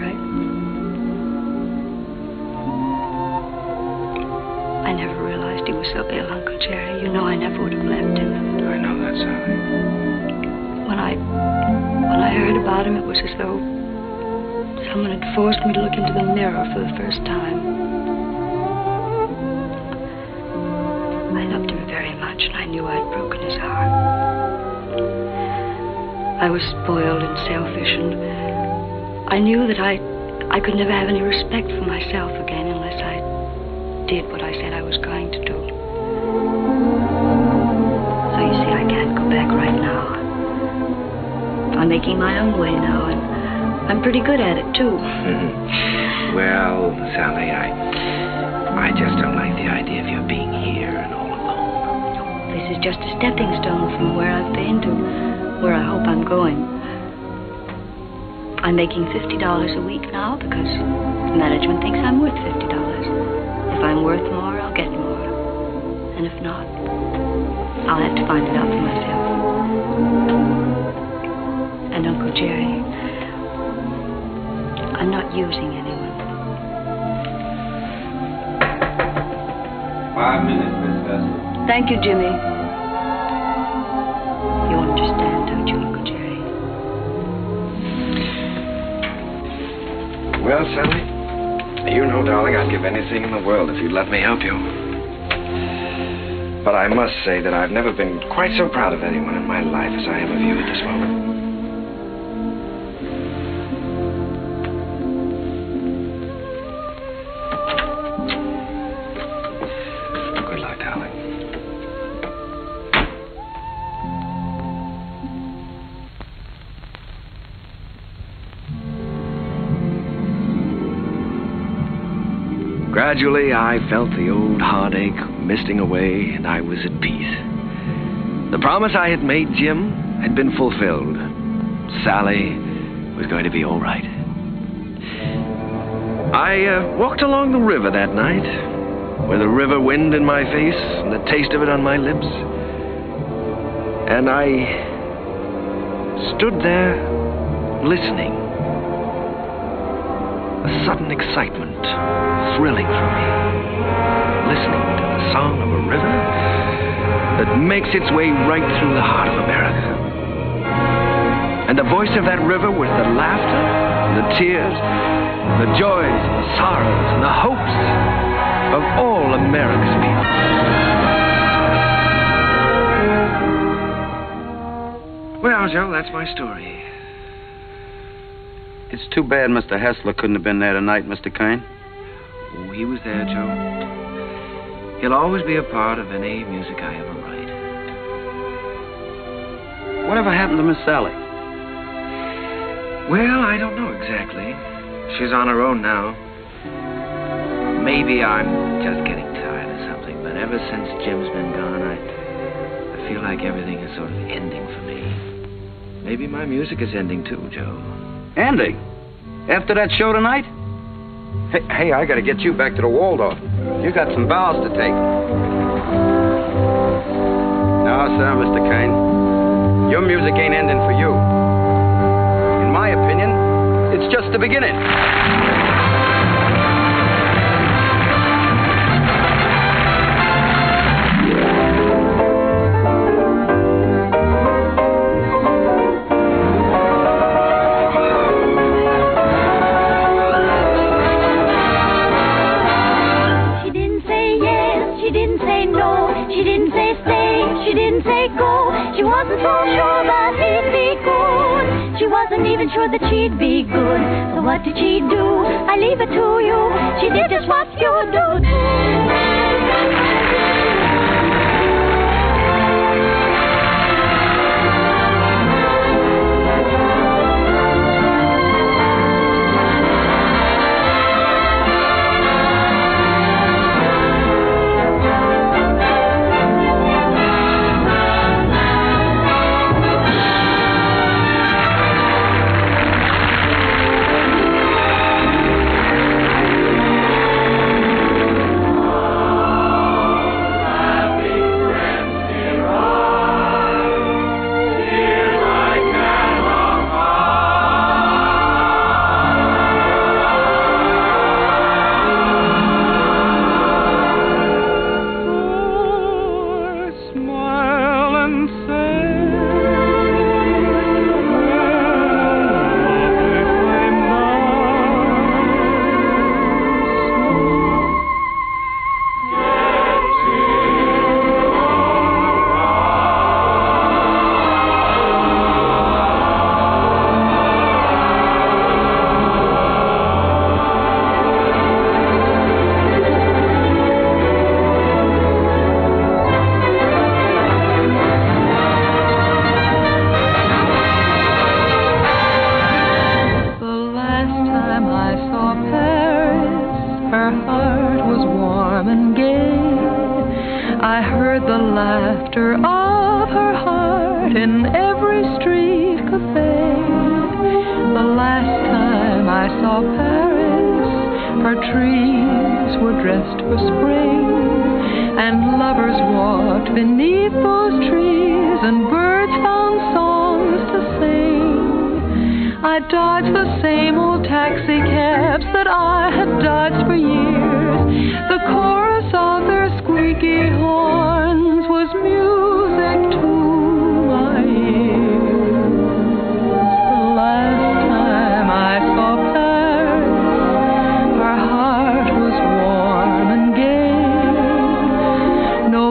I never realized he was so ill, Uncle Jerry. You know I never would have left him. I know that, Sally. When I heard about him, it was as though someone had forced me to look into the mirror for the first time. I loved him very much, and I knew I'd broken his heart. I was spoiled and selfish, and I knew that I could never have any respect for myself again unless I did what I said I was going to do. So you see, I can't go back right now. I'm making my own way now, and I'm pretty good at it, too. Well, Sally, I just don't like the idea of you being here and all alone. This is just a stepping stone from where I've been to where I hope I'm going. I'm making $50 a week now because the management thinks I'm worth $50. If I'm worth more, I'll get more. And if not, I'll have to find it out for myself. And Uncle Jerry, I'm not using anyone. 5 minutes, Miss Vessel. Thank you, Jimmy. You understand, don't you, Uncle Jerry? Well, Sally, you know, darling, I'd give anything in the world if you'd let me help you. But I must say that I've never been quite so proud of anyone in my life as I am of you at this moment. Good luck, darling. Gradually, I felt the old heartache misting away, and I was at peace. The promise I had made Jim had been fulfilled. Sally was going to be all right. I walked along the river that night, with the river wind in my face and the taste of it on my lips. And I stood there listening. A sudden excitement thrilling through me, listening to the song of a river that makes its way right through the heart of America. And the voice of that river was the laughter, the tears, the joys, the sorrows, and the hopes of all America's people. Well, Joe, that's my story. It's too bad Mr. Hessler couldn't have been there tonight, Mr. Kane. Oh, he was there, Joe. He'll always be a part of any music I ever write. Whatever happened to Miss Sally? Well, I don't know exactly. She's on her own now. Maybe I'm just getting tired or something, but ever since Jim's been gone, I feel like everything is sort of ending for me. Maybe my music is ending too, Joe. Ending? After that show tonight? Hey, I gotta get you back to the Waldorf. You got some bows to take. No, sir, Mr. Kane. Your music ain't ending for you. In my opinion, it's just the beginning. She didn't say stay, she didn't say go. She wasn't so sure that he'd be good. She wasn't even sure that she'd be good. So what did she do? I leave it to you. She did just what you do.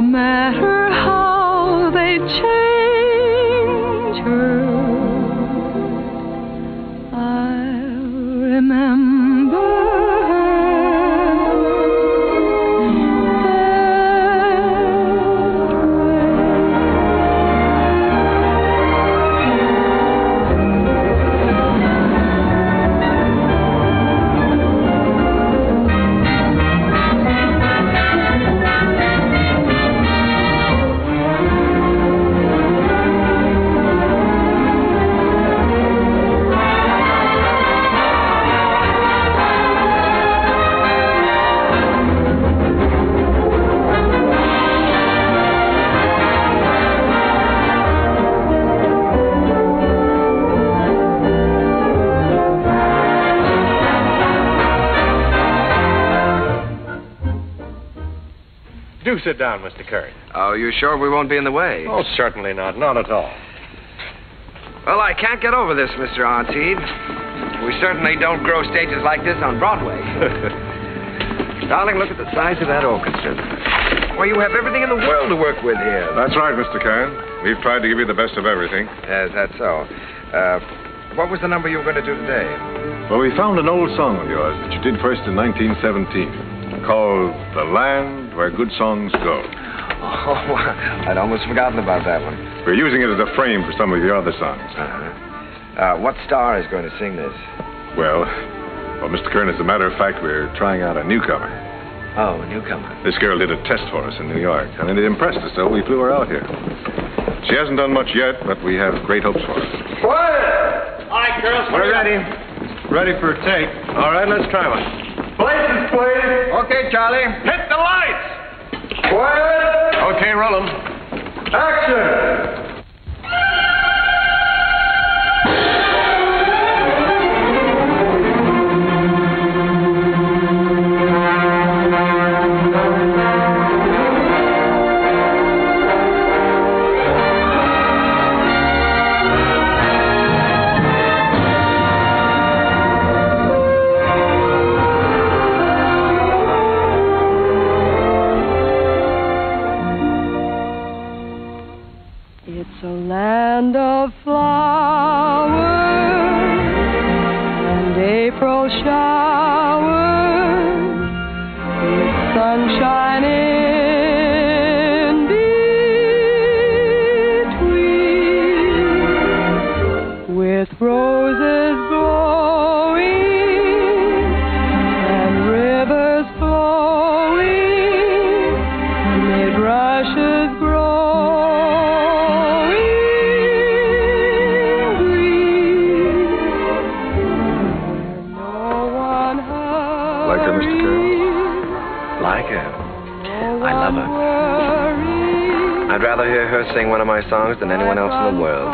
Matter change her. I'll remember Do sit down, Mr. Kern. Oh, you sure we won't be in the way? Oh, certainly not. Not at all. Well, I can't get over this, Mr. Antibes. We certainly don't grow stages like this on Broadway. Darling, look at the size of that orchestra. Well, you have everything in the world to work with here. That's right, Mr. Kern. We've tried to give you the best of everything. Yes, that's so. What was the number you were going to do today? Well, we found an old song of yours that you did first in 1917, called The Land Where Good Songs Go. Oh, I'd almost forgotten about that one. We're using it as a frame for some of your other songs. What star is going to sing this? Well, Mr. Kern, as a matter of fact, we're trying out a newcomer. Oh, a newcomer. This girl did a test for us in New York, and it impressed us, so we flew her out here. She hasn't done much yet, but we have great hopes for her. Quiet! All right, girls. We're ready. Ready for a take. All right, let's try one. Places, please. Okay, Charlie. Hit the lights. Quiet! Okay, roll 'em. Action! It's a land of flowers and April showers with sunshine in between, with roses glowing and rivers flowing amid rushes growing. I love her. I'd rather hear her sing one of my songs than anyone else in the world.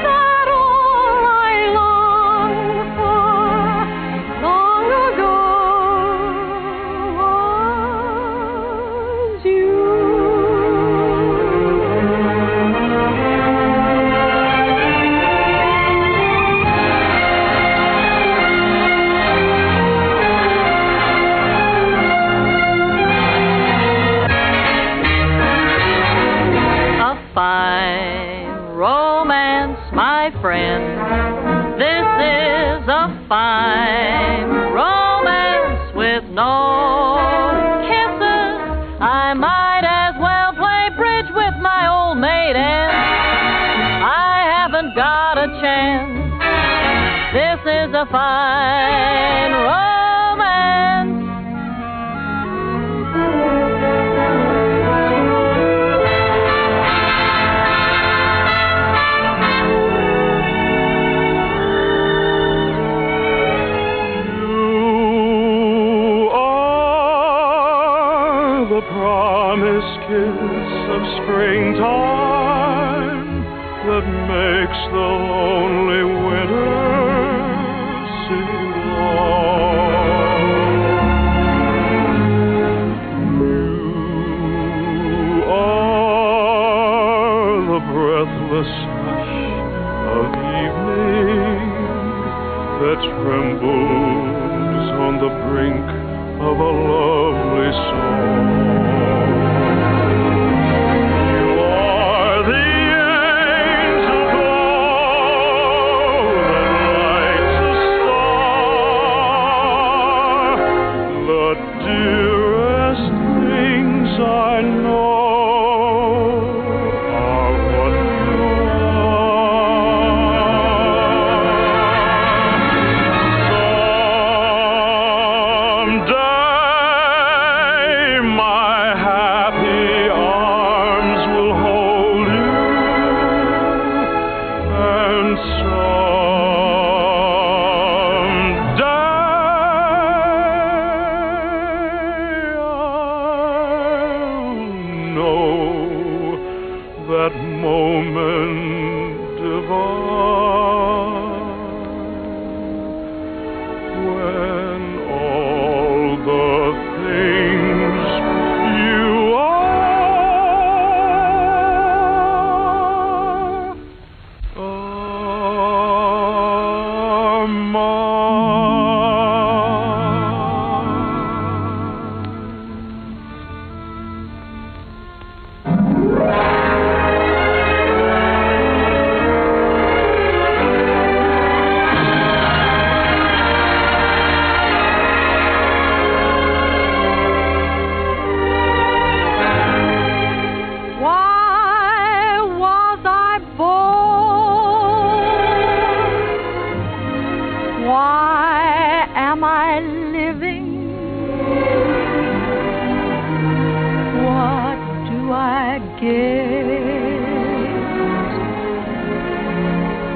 That fine romance, my friend. This is a fine romance with no kisses. I might as well play bridge with my old maid aunt. I haven't got a chance. This is a fine romance. Promised kiss of springtime that makes the lonely winter seem long. You are the breathless hush of evening that trembles on the brink of a lovely song.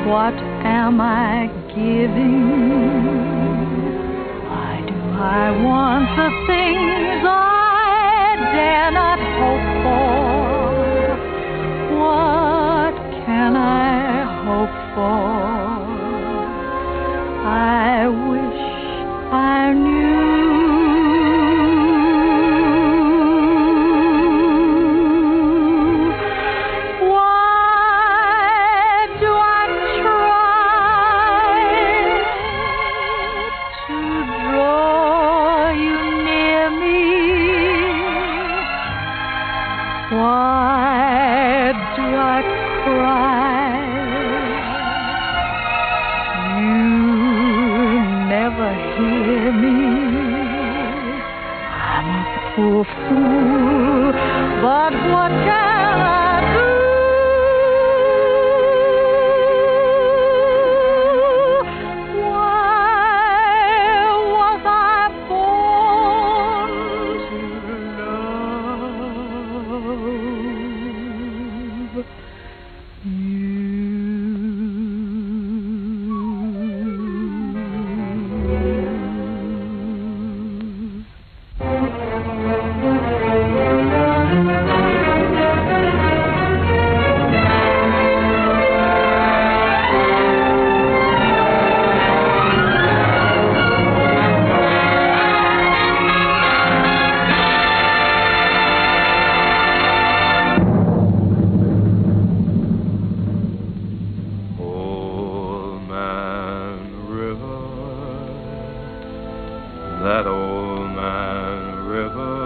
What am I giving? Why do I want the things I dare not hope for? What can I hope for? I wish I knew. Why do I cry? You never hear me. I'm a poor fool, but what can I do? Why was I born to love? That old man river,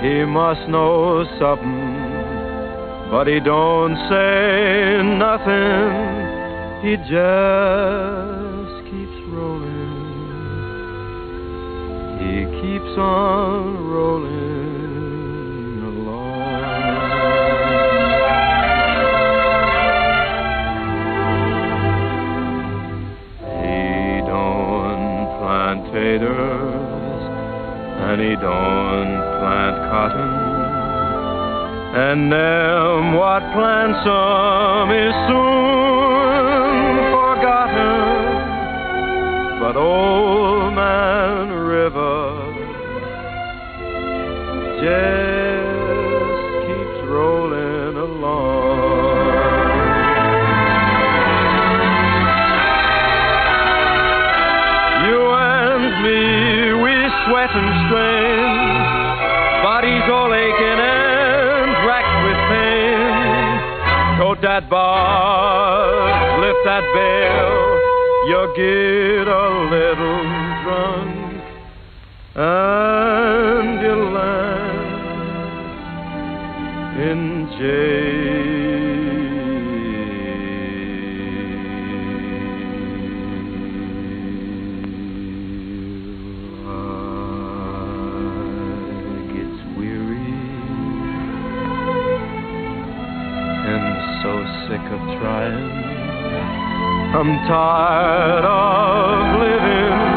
he must know something but he don't say nothing. He just keeps rolling. He keeps on rolling along. He don't plant taters, and he don't plant cotton, and them what plants 'em is soon forgotten. But Old Man River just keeps rolling along. You and me, we sweat and strain, bodies all aching and racked with pain. Tote that bar, lift that bell, you'll get a little drunk, and you'll land in jail. I gets weary and so sick of trying. I'm tired of living